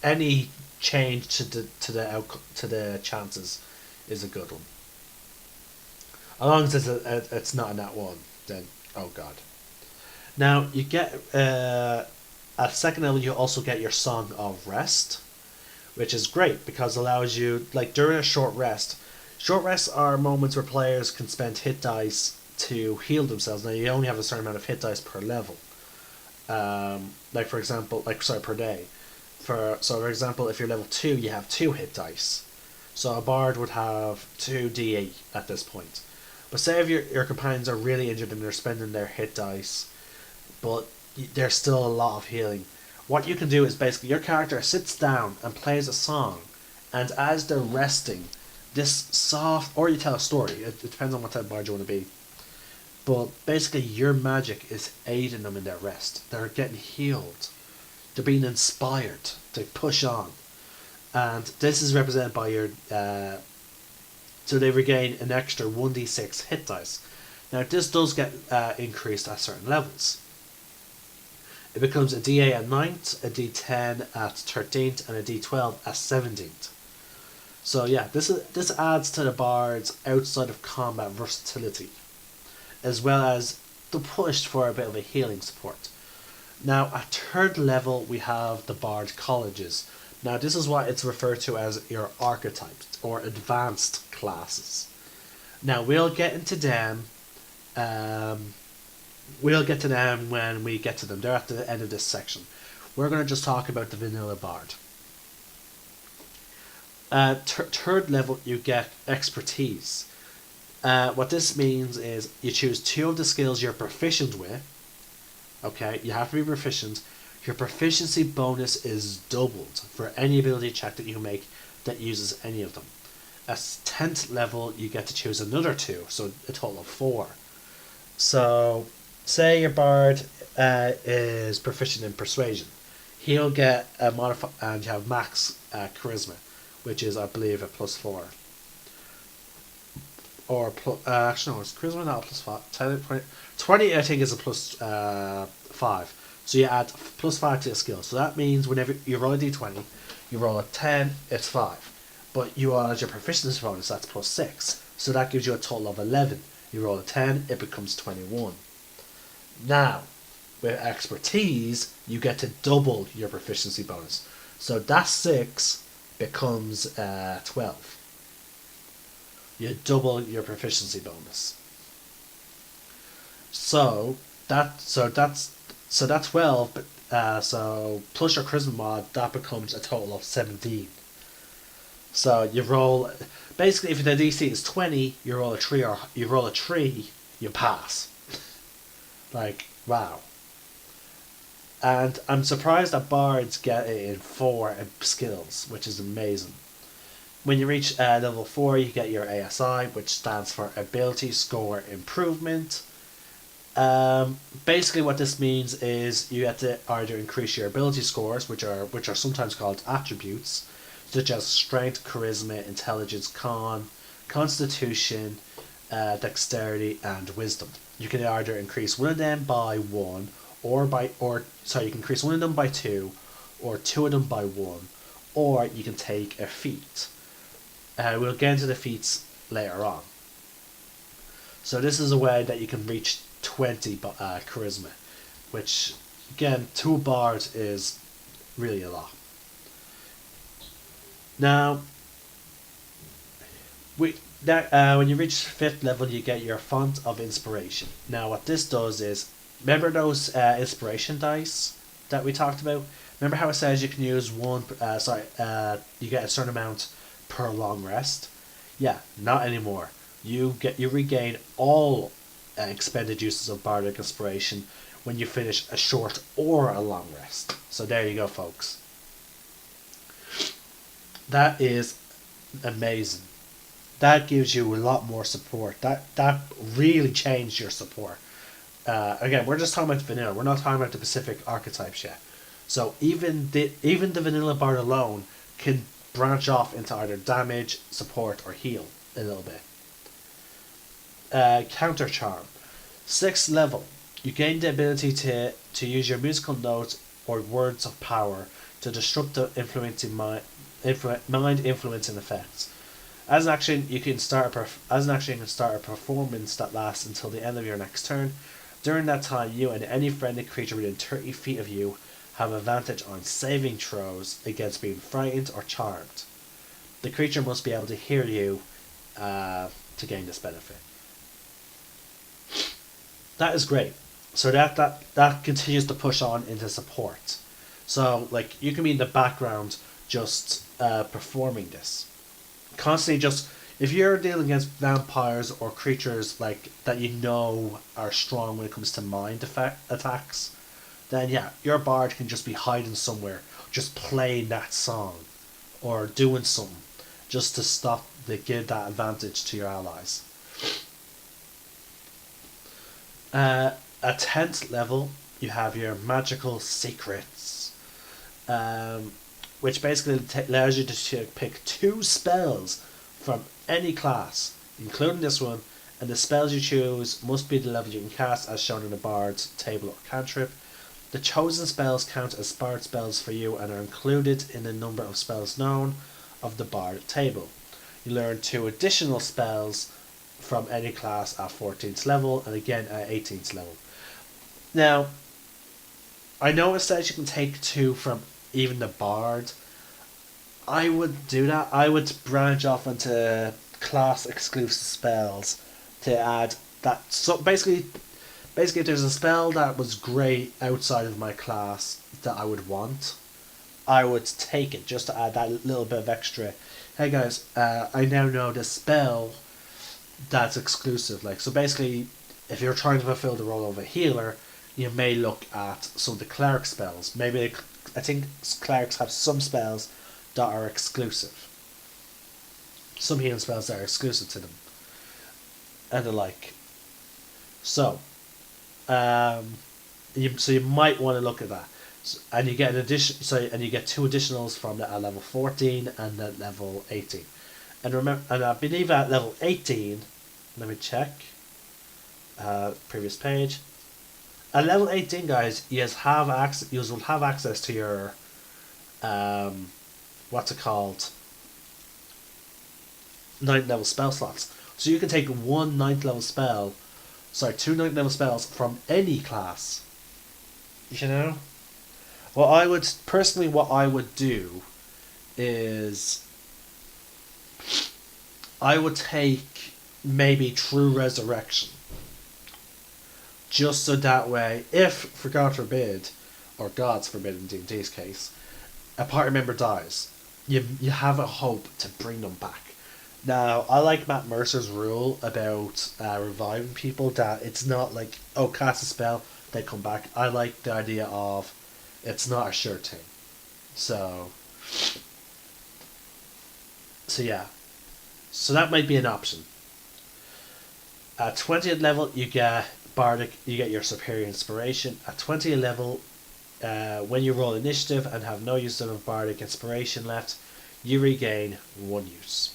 any change to the chances is a good one. As long as it's not a nat 1, then oh god. Now you get at second level you also get your Song of Rest, which is great because it allows you, like during a short rest. Short rests are moments where players can spend hit dice to heal themselves. Now you only have a certain amount of hit dice per level. Like for example, per day. For example, if you're level 2, you have 2 hit dice. So a bard would have 2d8 at this point. But say if your companions are really injured and they're spending their hit dice, but there's still a lot of healing. What you can do is basically your character sits down and plays a song, and as they're resting, this soft, or you tell a story. It depends on what type of bard you want to be. But basically, your magic is aiding them in their rest. They're getting healed. They're being inspired. They push on, and this is represented by your. So they regain an extra 1d6 hit dice. Now this does get increased at certain levels. It becomes a D8 at 9th, a D10 at 13th, and a D12 at 17th. So yeah, this adds to the bard's outside of combat versatility, as well as the push for a bit of a healing support. Now at 3rd level we have the bard colleges. Now this is what it's referred to as your archetypes or advanced classes. Now we'll get into them. We'll get to them when we get to them. They're at the end of this section. We're going to just talk about the vanilla bard. Third level, you get expertise. What this means is you choose 2 of the skills you're proficient with. Okay, you have to be proficient. Your proficiency bonus is doubled for any ability check that you make that uses any of them. At 10th level, you get to choose another 2, so a total of 4. So, say your bard is proficient in persuasion. He'll get a modifier, and you have max charisma, which is, I believe, a +4. Or, actually, no, it's charisma not a +5. 20, I think, is a +5. So you add +5 to the skill. So that means whenever you roll a d20, you roll a 10, it's 5. But you add your proficiency bonus, that's +6. So that gives you a total of 11. You roll a 10, it becomes 21. Now, with expertise, you get to double your proficiency bonus. So that 6 becomes 12. You double your proficiency bonus. So that's 12, but so plus your charisma mod, that becomes a total of 17. So you roll, basically if the DC is 20, you roll a 3, or you roll a 3, you pass. Like, wow. And I'm surprised that bards get it in 4 skills, which is amazing. When you reach level 4, you get your ASI, which stands for Ability Score Improvement. Basically what this means is you have to either increase your ability scores, which are sometimes called attributes, such as strength, charisma, intelligence, constitution, dexterity, and wisdom. You can either increase one of them by 1, you can increase one of them by 2, or 2 of them by 1, or you can take a feat. We'll get into the feats later on. So this is a way that you can reach 20 charisma, which again, to a bard is really a lot. Now, when you reach 5th level, you get your font of inspiration. Now, what this does is, remember those inspiration dice that we talked about? Remember how it says you can use you get a certain amount per long rest? Yeah, not anymore. You regain all expended uses of bardic inspiration when you finish a short or a long rest. So there you go, folks. That is amazing. That gives you a lot more support. That really changed your support. Again, we're just talking about vanilla. We're not talking about the specific archetypes yet. So even the vanilla bard alone can branch off into either damage, support, or heal a little bit. Counter charm. 6th level. You gain the ability to use your musical notes or words of power to disrupt the mind influencing effects. As an action, you can start a performance that lasts until the end of your next turn. During that time, you and any friendly creature within 30 feet of you have advantage on saving throws against being frightened or charmed. The creature must be able to hear you to gain this benefit. That is great. So that continues to push on into support. So like you can be in the background just performing this. Constantly just, if you're dealing against vampires or creatures like that you know are strong when it comes to mind attacks, then yeah, your bard can just be hiding somewhere, just playing that song or doing something just to give that advantage to your allies. At 10th level, you have your magical secrets, which basically allows you to pick 2 spells from any class, including this one, and the spells you choose must be the level you can cast as shown in the Bard's table or cantrip. The chosen spells count as Bard spells for you and are included in the number of spells known of the Bard table. You learn 2 additional spells from any class at 14th level and again at 18th level. Now, I know it says you can take 2 from even the Bard. I would do that. I would branch off into class exclusive spells to add that. So basically if there's a spell that was great outside of my class that I would want, I would take it just to add that little bit of extra. Hey guys, I now know the spell that's exclusive. Like, so basically, if you're trying to fulfill the role of a healer, you may look at some of the cleric spells. Maybe I think clerics have some spells that are exclusive. Some healing spells that are exclusive to them, and the like. So, you might want to look at that. So, and you get an addition. And you get 2 additionals from at level 14 and at level 18. And remember, and I believe at level 18, let me check. Previous page. At level 18, guys, you will have access to your what's it called? 9th level spell slots. So you can take 2 9th level spells from any class. You know? What I would do is I would take maybe True Resurrection. Just so that way, if, for God forbid, or God's forbid in D&D's case, a party member dies, you have a hope to bring them back. Now, I like Matt Mercer's rule about reviving people, that it's not like, oh, cast a spell, they come back. I like the idea of it's not a sure thing. So yeah. So that might be an option. At 20th level, you get your Superior Inspiration. At 20th level, when you roll initiative and have no use of Bardic Inspiration left, you regain 1 use.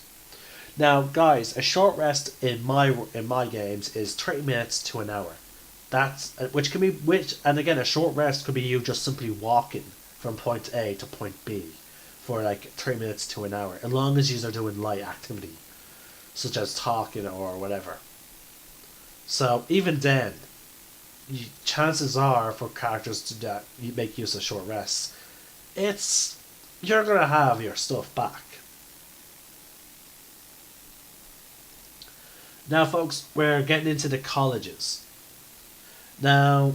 Now, guys, a short rest in my games is 30 minutes to an hour. That's which can be which, and again, a short rest could be you just simply walking from point A to point B for like 3 minutes to an hour, as long as you are doing light activity, such as talking or whatever. So even then, chances are for characters to make use of short rests, it's you're gonna have your stuff back. Now, folks, we're getting into the colleges. Now,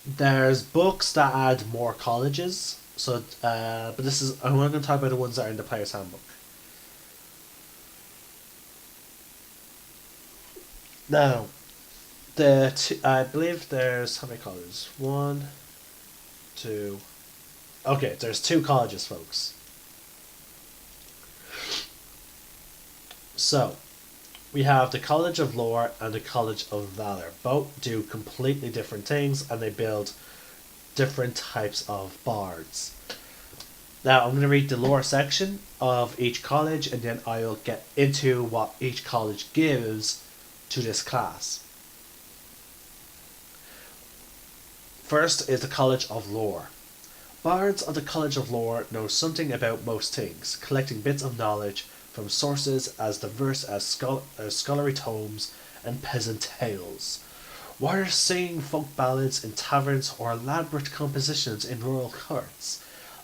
there's books that add more colleges. So, but this is I'm going to talk about the ones that are in the player's handbook. Now, I believe there's how many colleges? One, two. Okay, there's two colleges, folks. So, we have the College of Lore and the College of Valor. Both do completely different things, and they build different types of bards. Now, I'm going to read the lore section of each college, and then I'll get into what each college gives to this class. First is the College of Lore. Bards of the College of Lore know something about most things, collecting bits of knowledge from sources as diverse as scholarly tomes and peasant tales. Whether singing folk ballads in taverns or elaborate compositions in rural courts,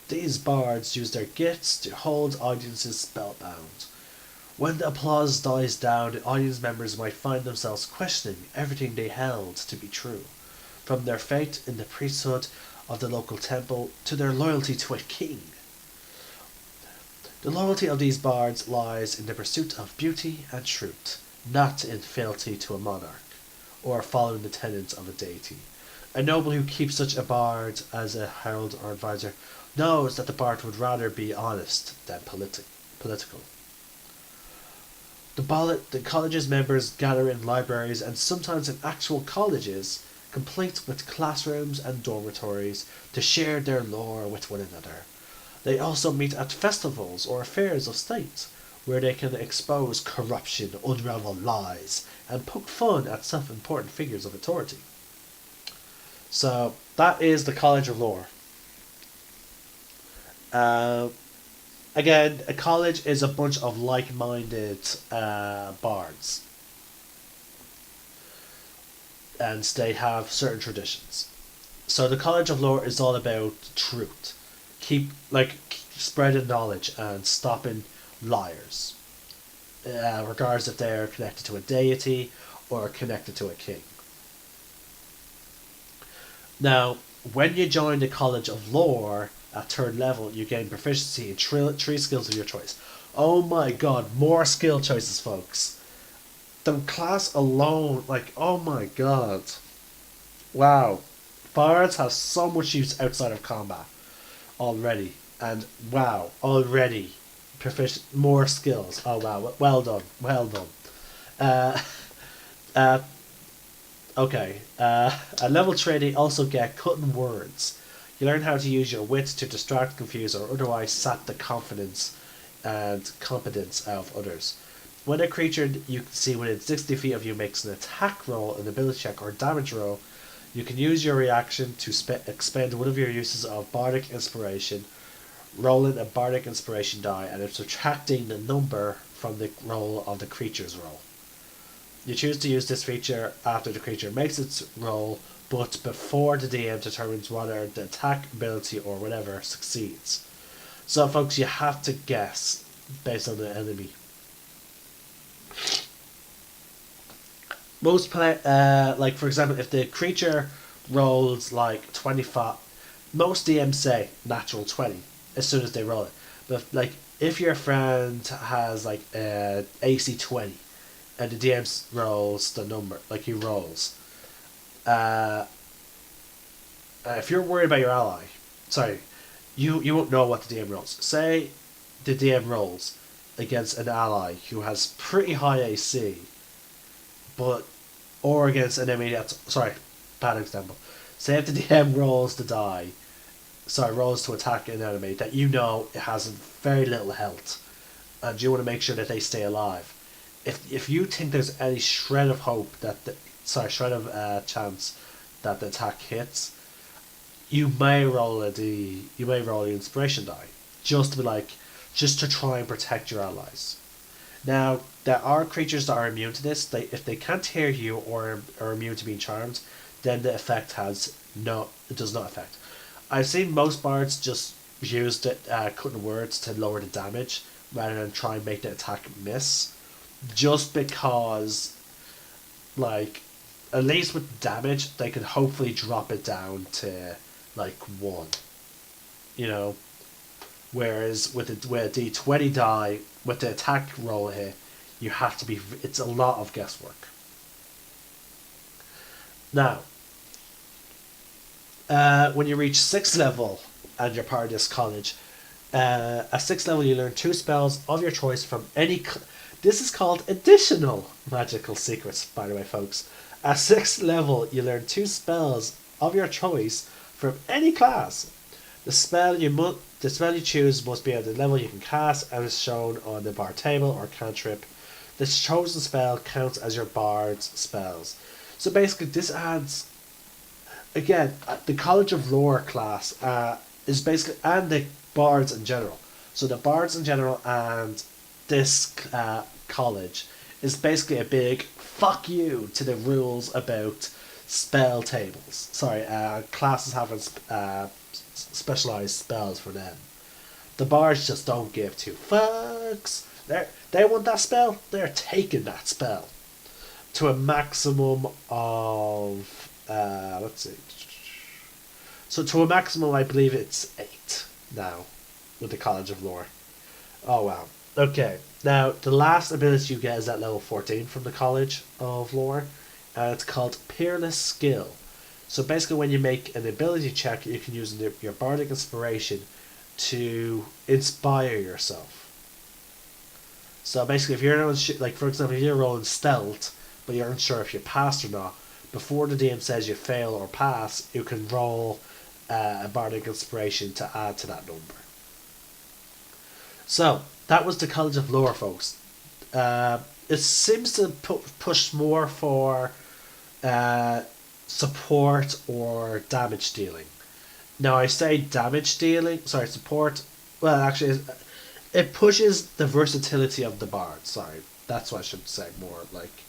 these bards use their gifts to hold audiences spellbound. When the applause dies down, the audience members might find themselves questioning everything they held to be true, from their faith in the priesthood of the local temple to their loyalty to a king. The loyalty of these bards lies in the pursuit of beauty and truth, not in fealty to a monarch, or following the tenets of a deity. A noble who keeps such a bard as a herald or advisor knows that the bard would rather be honest than political. The college's members gather in libraries and sometimes in actual colleges, complete with classrooms and dormitories, to share their lore with one another. They also meet at festivals or affairs of state, where they can expose corruption, unravel lies, and poke fun at self-important figures of authority. So, that is the College of Lore. Again, a college is a bunch of like-minded bards. And they have certain traditions. So the College of Lore is all about truth. Keep spreading knowledge and stopping liars, regardless if they're connected to a deity or connected to a king. Now, when you join the College of Lore at 3rd level, you gain proficiency in three skills of your choice. Oh my god, more skill choices, folks. The class alone, oh my god. Wow. Bards have so much use outside of combat already. And wow, already more skills. Oh wow, well done, well done. Uh, uh, okay. At level 3, they also get cutting words. You learn how to use your wit to distract, confuse, or otherwise sap the confidence and competence of others. When a creature you can see within 60 feet of you makes an attack roll, an ability check, or damage roll, you can use your reaction to expend one of your uses of Bardic Inspiration, rolling a Bardic Inspiration die, and subtracting the number from the roll of the creature's roll. You choose to use this feature after the creature makes its roll, but before the DM determines whether the attack, ability, or whatever succeeds. So, folks, you have to guess based on the enemy. Most for example, if the creature rolls 25, most DMs say natural 20 as soon as they roll it. But if your friend has AC 20, and the DM rolls the number, he rolls. If you're worried about your ally, sorry, you won't know what the DM rolls. Say the DM rolls against an ally who has pretty high AC, or against an enemy that's, sorry, bad example. Say if the DM rolls rolls to attack an enemy that you know it has very little health, and you want to make sure that they stay alive. If you think there's any shred of hope that shred of chance that the attack hits, you may roll you may roll the inspiration die, just to be like, just to try and protect your allies. Now, there are creatures that are immune to this. If they can't hear you or are immune to being charmed, then the effect it does not affect. I've seen most bards just use the cutting words to lower the damage rather than try and make the attack miss, just because, like, at least with damage, they could hopefully drop it down to like 1. You know, whereas with a D20 die, with the attack roll here, you have to be. It's a lot of guesswork. Now, when you reach 6th level and you're part of this college, at 6th level you learn 2 spells of your choice from any. This is called additional magical secrets, by the way, folks. At 6th level, you learn 2 spells of your choice from any class. The spell you choose must be at the level you can cast and is shown on the bar table or cantrip. The chosen spell counts as your bard's spells. So basically, this adds, again, the College of Lore class is basically, and the bards in general. So the bards in general and this college is basically a big fuck you to the rules about spell tables. Sorry, classes having specialized spells for them. The bards just don't give two fucks. They want that spell, they're taking that spell to a maximum of let's see. So to a maximum, I believe it's 8 now with the College of Lore. Oh wow. Okay. Now the last ability you get is at level 14 from the College of Lore, and it's called Peerless Skill. So basically, when you make an ability check, you can use your bardic inspiration to inspire yourself. So basically, if you're not like, for example, if you're rolling stealth, but you're unsure if you passed or not, before the DM says you fail or pass, you can roll a bardic inspiration to add to that number. So that was the College of Lore, folks. It seems to push more for support or damage dealing. Now I say damage dealing, sorry, support. Well, actually, it pushes the versatility of the bard. Sorry, that's what I should say more like,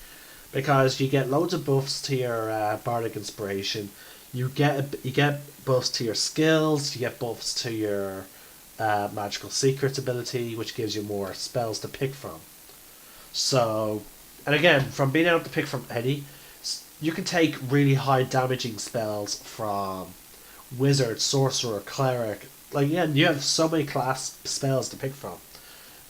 because you get loads of buffs to your bardic inspiration. You get buffs to your skills. You get buffs to your magical secrets ability, which gives you more spells to pick from. So, and again, from being able to pick from any, you can take really high damaging spells from wizard, sorcerer, cleric. Like, yeah, you have so many class spells to pick from.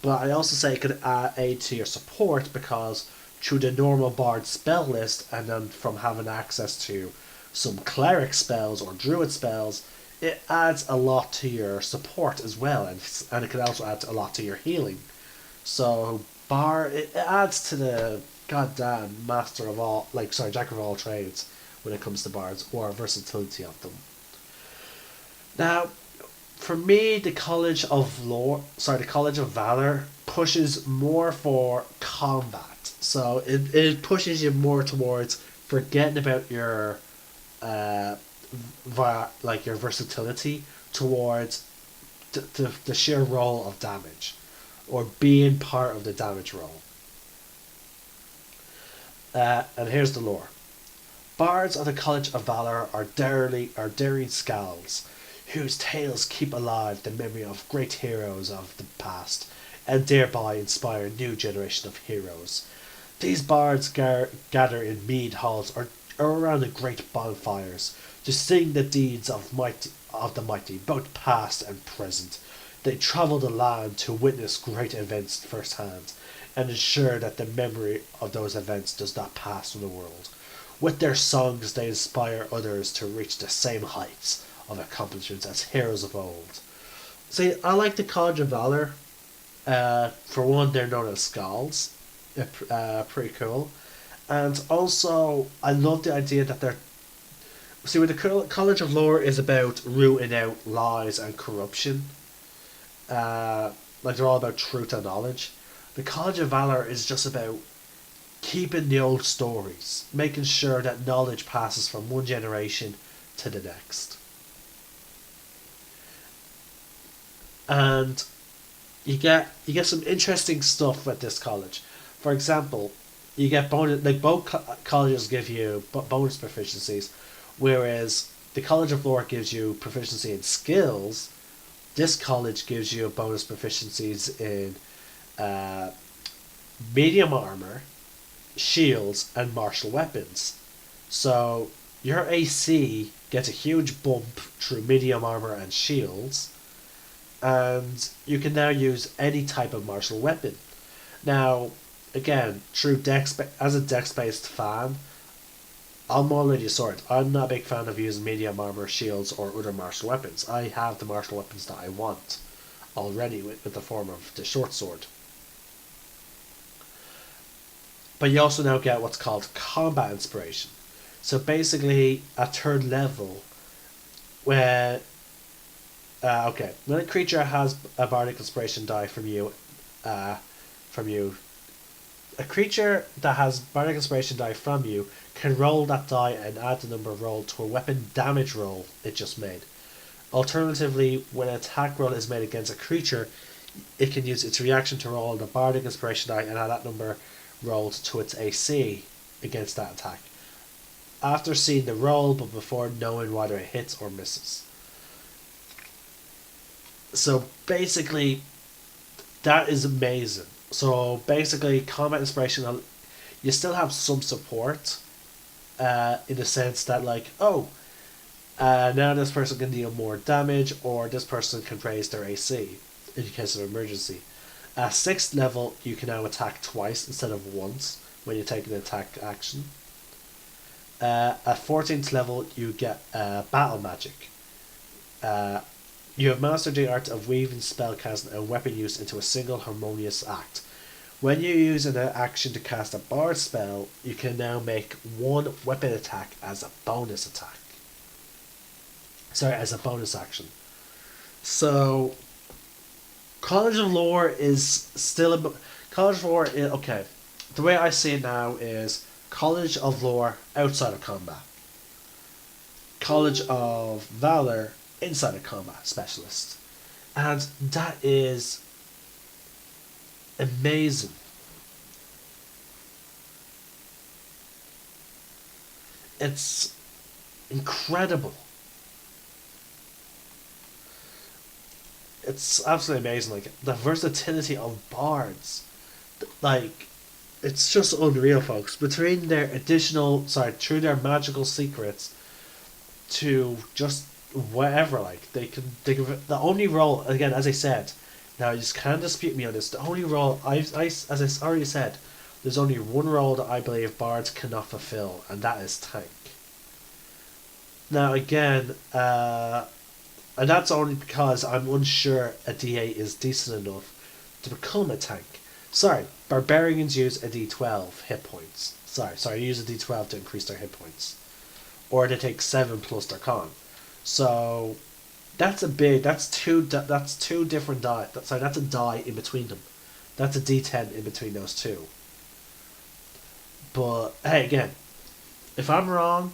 But I also say it could aid to your support, because through the normal bard spell list, and then from having access to some cleric spells or druid spells, it adds a lot to your support as well, and it can also add a lot to your healing. So it adds to the goddamn master of all, like, sorry, jack of all trades when it comes to bards, or versatility of them. Now, for me, the College of Valor pushes more for combat. So it pushes you more towards forgetting about your your versatility towards the sheer roll of damage, or being part of the damage roll. And here's the lore. Bards of the College of Valor are daring skalds, whose tales keep alive the memory of great heroes of the past, and thereby inspire a new generation of heroes. These bards gather in mead halls or around the great bonfires to sing the deeds of the mighty, both past and present. They travel the land to witness great events firsthand, and ensure that the memory of those events does not pass from the world. With their songs, they inspire others to reach the same heights of accomplishments as heroes of old. See, I like the College of Valor. For one, they're known as Skalds. Pretty cool. And also, I love the idea that they're... See, with the College of Lore is about rooting out lies and corruption. Like, they're all about truth and knowledge. The College of Valor is just about keeping the old stories, making sure that knowledge passes from one generation to the next. And you get some interesting stuff at this college. For example, you get bonus, like both colleges give you bonus proficiencies, whereas the College of Lore gives you proficiency in skills. This college gives you bonus proficiencies in uh, medium armor, shields, and martial weapons. So your AC gets a huge bump through medium armor and shields, and you can now use any type of martial weapon. Now, again, through dex as a dex based fan, I'm already a sword. I'm not a big fan of using medium armor, shields, or other martial weapons. I have the martial weapons that I want already with the form of the short sword. But you also now get what's called combat inspiration. So basically, at third level, where when a creature has a bardic inspiration die from you, a creature that has bardic inspiration die from you can roll that die and add the number rolled to a weapon damage roll it just made. Alternatively, when an attack roll is made against a creature, it can use its reaction to roll the bardic inspiration die and add that number rolled to its AC against that attack, after seeing the roll but before knowing whether it hits or misses. So basically, that is amazing. So basically, combat inspiration, you still have some support, in the sense that now this person can deal more damage, or this person can raise their AC in case of emergency. At 6th level, you can now attack twice instead of once when you take an attack action. At 14th level, you get battle magic. You have mastered the art of weaving spellcasting and weapon use into a single harmonious act. When you use an action to cast a bard spell, you can now make one weapon attack as a bonus attack. Sorry, as a bonus action. So, College of Lore is still a... College of Lore is... Okay, the way I see it now is College of Lore outside of combat. College of Valor inside of combat specialist. And that is amazing. It's incredible. It's absolutely amazing. Like, the versatility of bards, like, it's just unreal, folks. Between their through their magical secrets to just whatever, like, they can the only role, again, as I said, now you just can't dispute me on this, the only role, as I already said, there's only one role that I believe bards cannot fulfill, and that is tank. Now again, and that's only because I'm unsure a D8 is decent enough to become a tank. Sorry, barbarians use a D12 hit points. Sorry, use a D12 to increase their hit points, or they take 7 plus their con. So that's two different die. That's a die in between them. That's a D10 in between those two. But hey, again, if I'm wrong,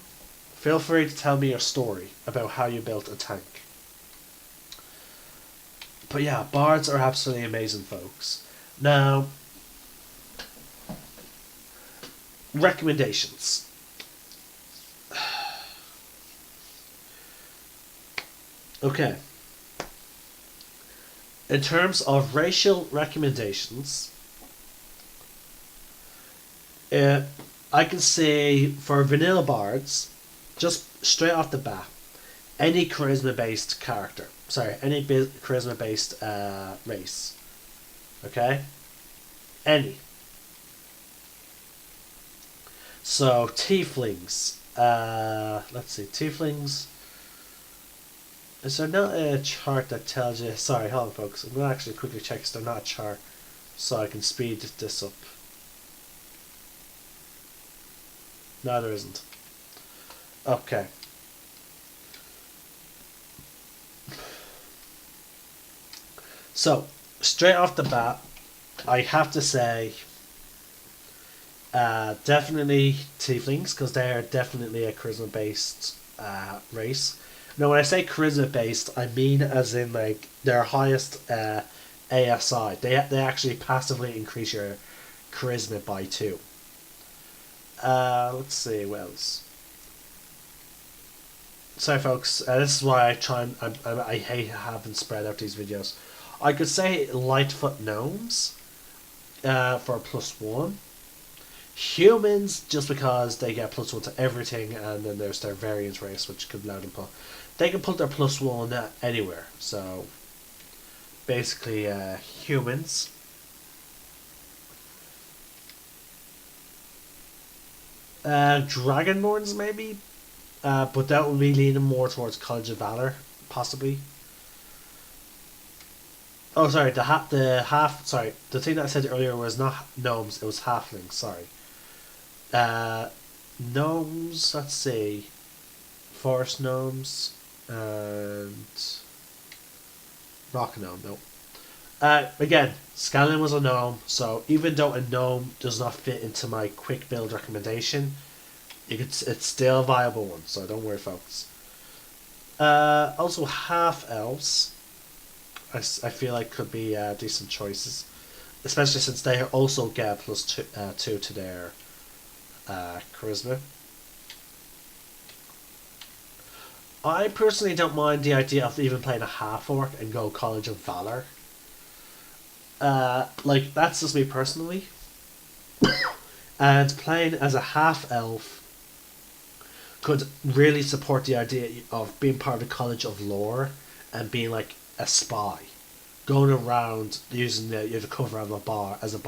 feel free to tell me your story about how you built a tank. But yeah, bards are absolutely amazing, folks. Now, recommendations. Okay. In terms of racial recommendations, I can say for vanilla bards, just straight off the bat, any charisma-based character. Sorry, any charisma-based race. Okay? Any. So, tieflings. Let's see, tieflings. Is there not a chart that tells you... Sorry, hold on, folks. I'm going to actually quickly check if there's not a chart so I can speed this up. No, there isn't. Okay. So, straight off the bat, I have to say, Definitely tieflings, because they are definitely a charisma based race. Now, when I say charisma based, I mean as in like their highest ASI. They actually passively increase your charisma by 2. Let's see what else. Sorry, folks. This is why I hate having spread out these videos. I could say Lightfoot gnomes for a +1. Humans, just because they get +1 to everything, and then there's their variant race, which could allow them put. They can put their +1 anywhere. So basically, humans. Dragonborns maybe, but that would be leaning more towards College of Valor, possibly. Oh, sorry. The thing that I said earlier was not gnomes. It was halflings. Sorry. Uh, Gnomes. Let's see. Forest gnomes and rock gnome. No. Again, Scanlan was a gnome, so even though a gnome does not fit into my quick build recommendation, it's still a viable one. So don't worry, folks. Also, half elves. I feel like could be decent choices, especially since they also get +2 to their charisma. I personally don't mind the idea of even playing a half orc and go College of Valor. Like that's just me personally. And playing as a half elf could really support the idea of being part of the College of Lore and being like a spy, going around using the cover of a bar as a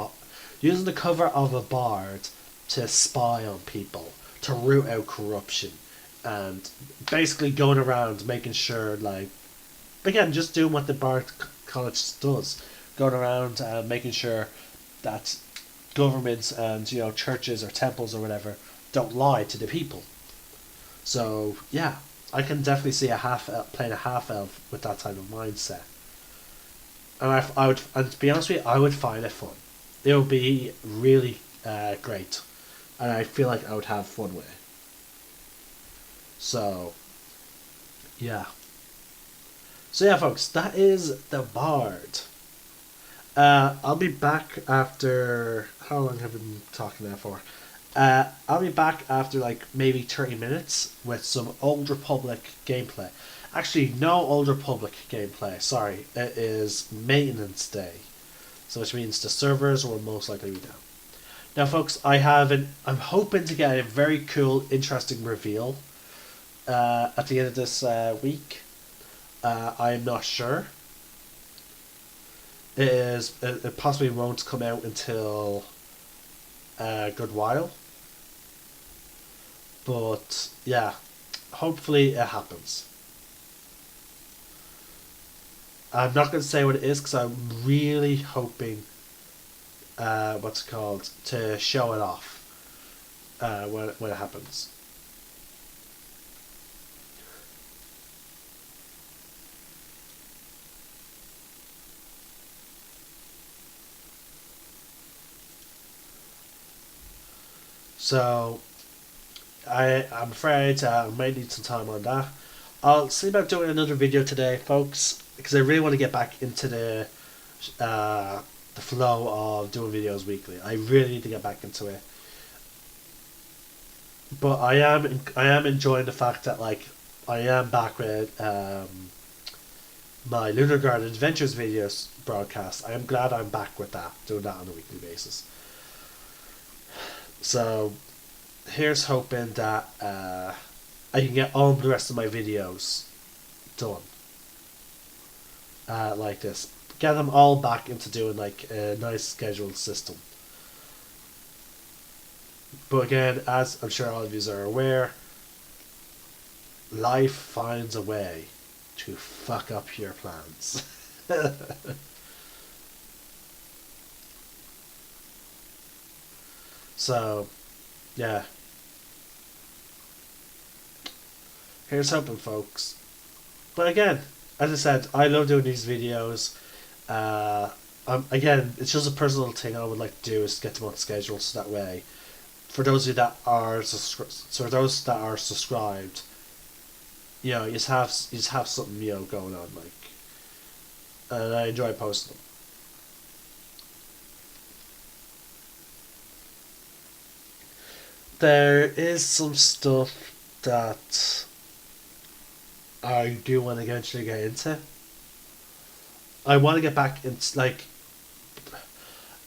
using the cover of a bard to spy on people, to root out corruption, and basically going around making sure, like, again, just doing what the Bard College does, going around and making sure that governments and churches or temples or whatever don't lie to the people. So yeah, I can definitely see playing a half elf with that type of mindset, and I would, and to be honest with you, I would find it fun. It would be really great, and I feel like I would have fun with it. So yeah, folks, that is the Bard. I'll be back after. How long have I been talking now for? I'll be back after like maybe 30 minutes with some Old Republic gameplay. Actually, no Old Republic gameplay. Sorry, it is maintenance day, so which means the servers will most likely be down. Now, folks, I'm hoping to get a very cool, interesting reveal at the end of this week. I'm not sure. It possibly won't come out until a good while. But yeah, hopefully it happens. I'm not going to say what it is because I'm really hoping, what's it called, to show it off when it happens. So I'm afraid I might need some time on that. I'll see about doing another video today, folks, because I really want to get back into the flow of doing videos weekly. I really need to get back into it. But I am enjoying the fact that like I am back with my Lunar Garden Adventures videos broadcast. I am glad I'm back with that, doing that on a weekly basis. So here's hoping that I can get all the rest of my videos done like this. Get them all back into doing like a nice scheduled system. But again, as I'm sure all of you are aware, life finds a way to fuck up your plans. So, yeah. Here's hoping, folks. But again, as I said, I love doing these videos. Again, it's just a personal thing I would like to do is get them on schedule so that way for those of you that are for those that are subscribed, you just have something going on, like, and I enjoy posting them. There is some stuff that I do want to eventually get into. I want to get back into, like,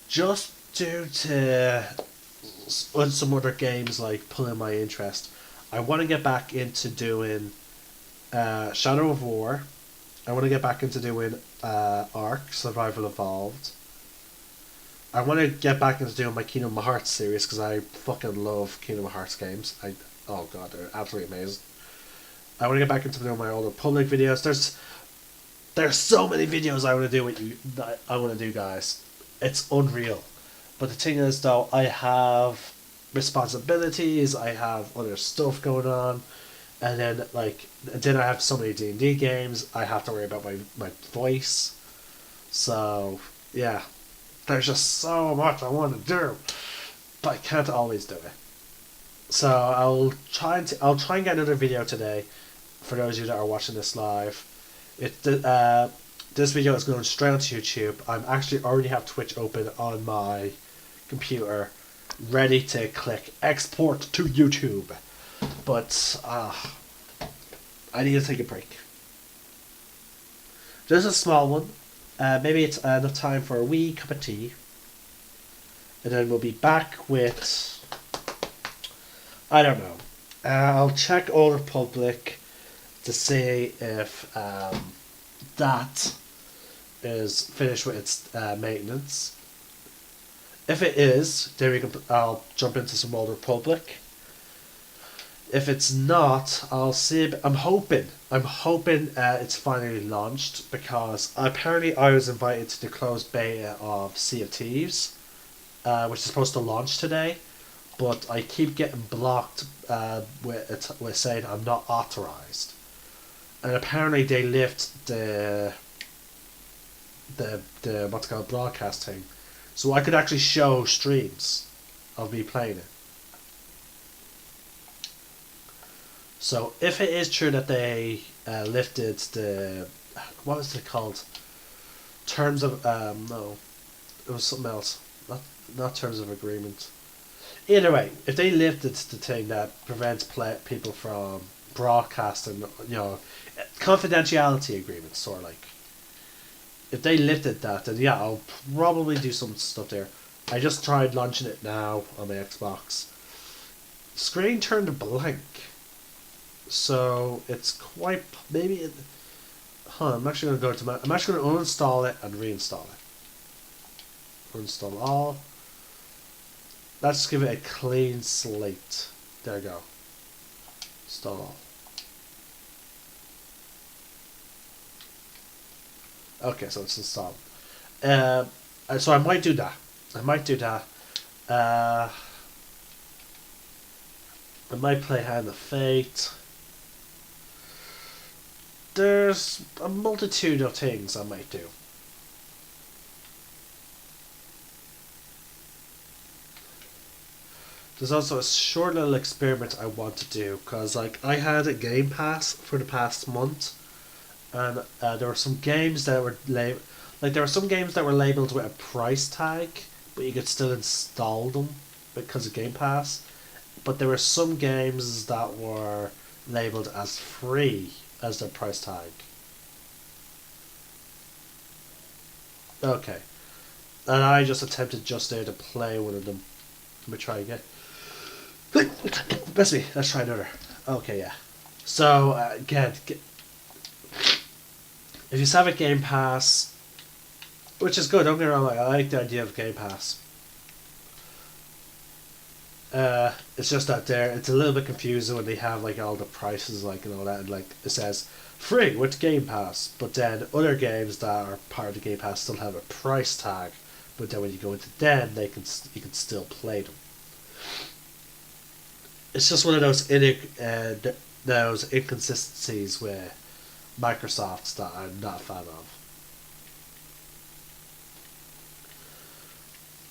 just due to some other games like pulling my interest. I want to get back into doing Shadow of War. I want to get back into doing Ark Survival Evolved. I want to get back into doing my Kingdom Hearts series because I fucking love Kingdom Hearts games. Oh god, they're absolutely amazing. I want to get back into doing my older public videos. There's so many videos I want to do with you. That I want to do, guys. It's unreal. But the thing is, though, I have responsibilities. I have other stuff going on, and then I have so many D&D games. I have to worry about my voice. So yeah, there's just so much I want to do, but I can't always do it. So I'll try and get another video today. For those of you that are watching this live, this video is going straight onto YouTube. I'm actually already have Twitch open on my computer, ready to click export to YouTube. But I need to take a break. Just a small one. Maybe it's enough time for a wee cup of tea. And then we'll be back with, I don't know. I'll check Old Republic to see if that is finished with its maintenance. If it is, then I'll jump into some Old Republic. If it's not, I'll see. I'm hoping it's finally launched, because apparently I was invited to the closed beta of Sea of Thieves, which is supposed to launch today, but I keep getting blocked with saying I'm not authorized, and apparently they lift the what's called broadcasting, so I could actually show streams of me playing it. So if it is true that they lifted the, what was it called? Terms of no, it was something else. Not terms of agreement. Either way, if they lifted the thing that prevents people from broadcasting, confidentiality agreements, sort of like. If they lifted that, then yeah, I'll probably do some stuff there. I just tried launching it now on my Xbox. Screen turned blank. So it's quite I'm actually going to I'm actually going to uninstall it and reinstall it. Uninstall all. Let's give it a clean slate. There we go. Install all. Okay, so it's installed. So I might do that. I might play Hand of Fate. There's a multitude of things I might do. There's also a short little experiment I want to do, because I had a Game Pass for the past month, and there were some games that were labeled with a price tag, but you could still install them because of Game Pass. But there were some games that were labeled as free as their price tag. Okay. And I just attempted just there to play one of them. Let me try again. Bless me. Let's try another. Okay, yeah. So, again, if you have a Game Pass, which is good, don't get me wrong, I like the idea of Game Pass. It's just that it's a little bit confusing when they have all the prices and all that, and it says free with Game Pass, but then other games that are part of the Game Pass still have a price tag, but then when you go into them, you can still play them. It's just one of those inconsistencies with Microsoft that I'm not a fan of.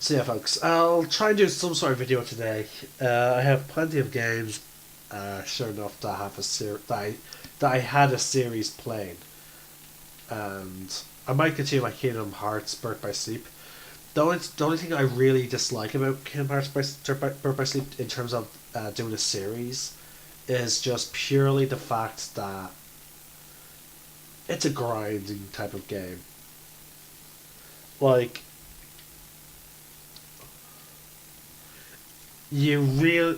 So yeah, folks, I'll try and do some sort of video today. I have plenty of games. Sure enough, that I have that I had a series playing, and I might continue my Kingdom Hearts Birth by Sleep. The only thing I really dislike about Kingdom Hearts Birth by Sleep in terms of doing a series is just purely the fact that it's a grinding type of game. Like, you really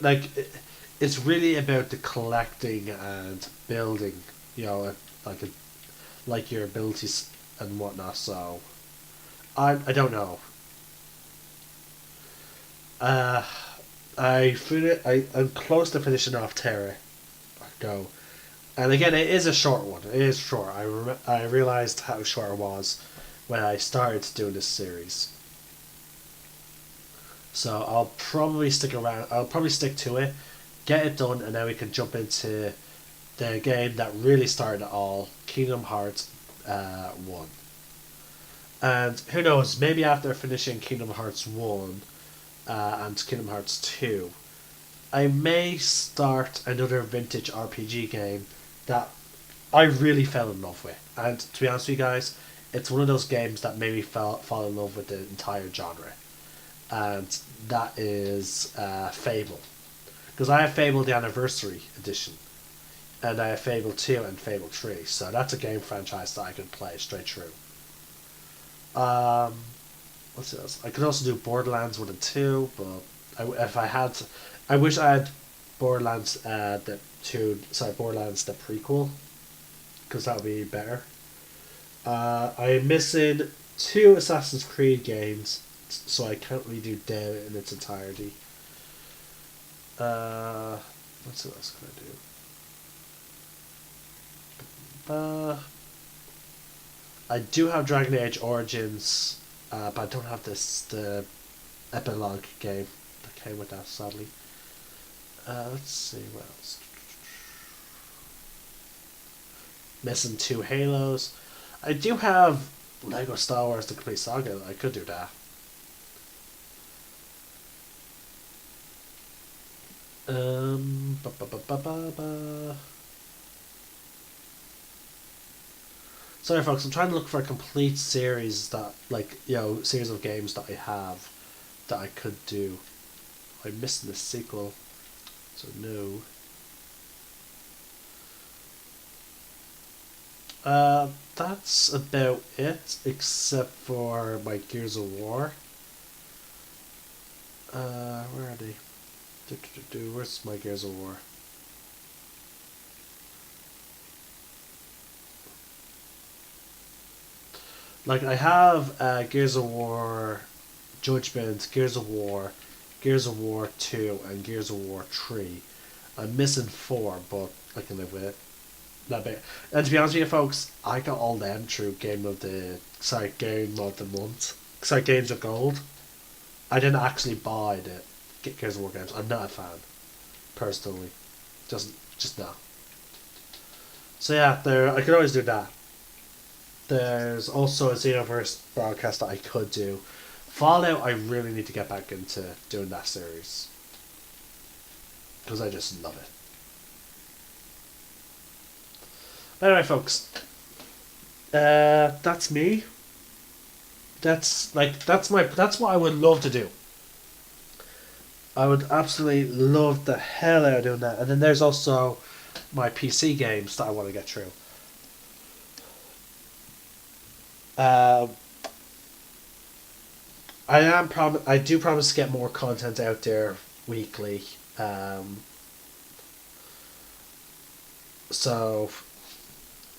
it's really about the collecting and building, you know, like a, like your abilities and whatnot. So I don't know. Uh, I'm close to finishing off Terra Go, and again, it is a short one. It is short. I realized how short it was when I started doing this series. So I'll probably stick around. I'll probably stick to it, get it done, and then we can jump into the game that really started it all, Kingdom Hearts 1. And who knows, maybe after finishing Kingdom Hearts 1 and Kingdom Hearts 2, I may start another vintage RPG game that I really fell in love with. And to be honest with you guys, it's one of those games that made me fall in love with the entire genre. And that is Fable. Because I have Fable the Anniversary Edition, and I have Fable 2 and Fable 3, so that's a game franchise that I could play straight through. Um, what's else? I could also do Borderlands 1 and 2, but if I had, I wish I had Borderlands Borderlands the prequel, because that would be better. I'm missing two Assassin's Creed games, so I can't really do them in its entirety. Uh, what else can I do? I do have Dragon Age Origins, but I don't have the epilogue game that came with that, sadly. Let's see what else. Missing two Halos. I do have Lego Star Wars The Complete Saga. I could do that. Ba, ba, ba, ba, ba, ba. Sorry, folks. I'm trying to look for a complete series that, series of games that I have that I could do. I'm missing the sequel, so no. That's about it, except for my Gears of War. Where are they? Where's my Gears of War? Like, I have Gears of War Judgment, Gears of War, Gears of War 2, and Gears of War 3. I'm missing 4, but I can live with it. Not bad. And to be honest with you, folks, I got all them through Game of the Month. Sorry, Games of Gold. I didn't actually buy the Gears of War games. I'm not a fan, personally. Just not. So yeah, I could always do that. There's also a Xenoverse broadcast that I could do. Fallout, I really need to get back into doing that series, because I just love it. Anyway, folks, that's me. That's what I would love to do. I would absolutely love the hell out of doing that. And then there's also my PC games that I want to get through. I do promise to get more content out there weekly. So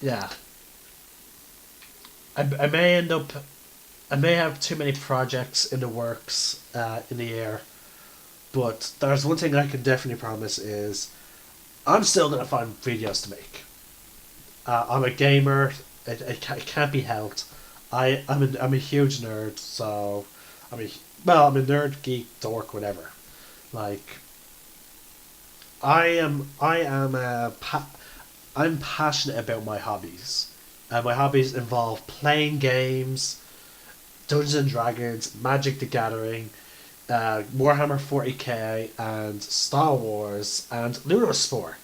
yeah, I may end up. I may have too many projects in the works, in the air, but there's one thing I can definitely promise is I'm still gonna find videos to make. I'm a gamer. It can't be helped. I'm a huge nerd, so I'm a nerd, geek, dork, whatever. Like, I'm passionate about my hobbies. My hobbies involve playing games, Dungeons and Dragons, Magic the Gathering, Warhammer 40k, and Star Wars, and Lunar Spore.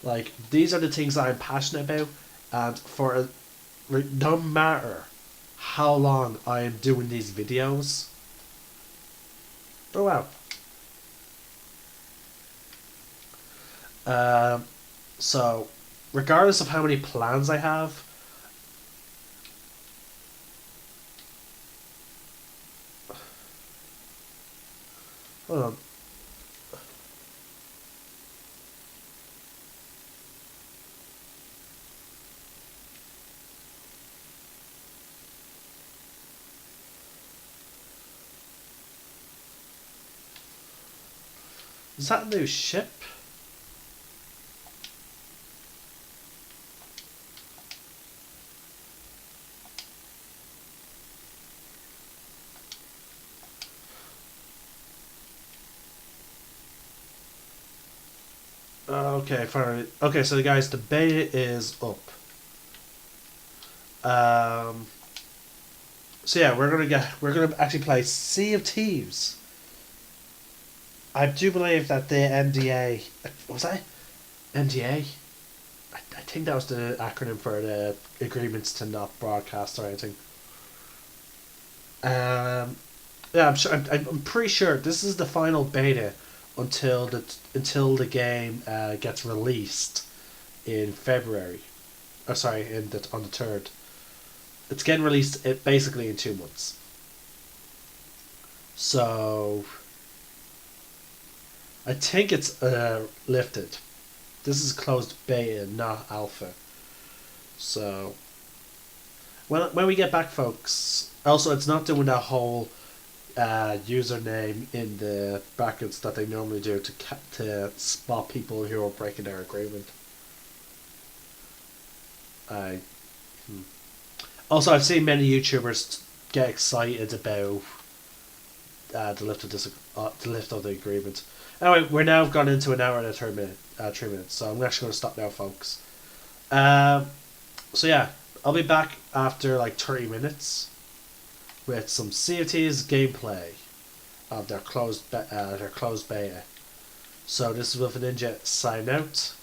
Like, these are the things that I'm passionate about, and no matter how long I am doing these videos. Oh wow. Um, so, regardless of how many plans I have, hold on. Is that a new ship? Okay, fine. Okay, so guys, the beta is up. Um, so yeah, we're gonna actually play Sea of Thieves. I do believe that the NDA was that NDA. I think that was the acronym for the agreements to not broadcast or anything. Yeah, I'm sure. I'm pretty sure this is the final beta until the game gets released in February. Oh, sorry, on the third. It's getting released basically in 2 months. So I think it's lifted. This is closed beta, not alpha. So when we get back, folks. Also, it's not doing that whole username in the brackets that they normally do to spot people who are breaking their agreement. I Also, I've seen many YouTubers get excited about the lift of the agreement. Anyway, we're now gone into an hour and 3 minutes, so I'm actually going to stop now, folks. Um, so yeah, I'll be back after like 30 minutes with some CFT's gameplay of their closed beta. So this is Wolf Ninja sign out.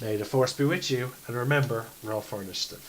May the force be with you, and remember, roll for initiative.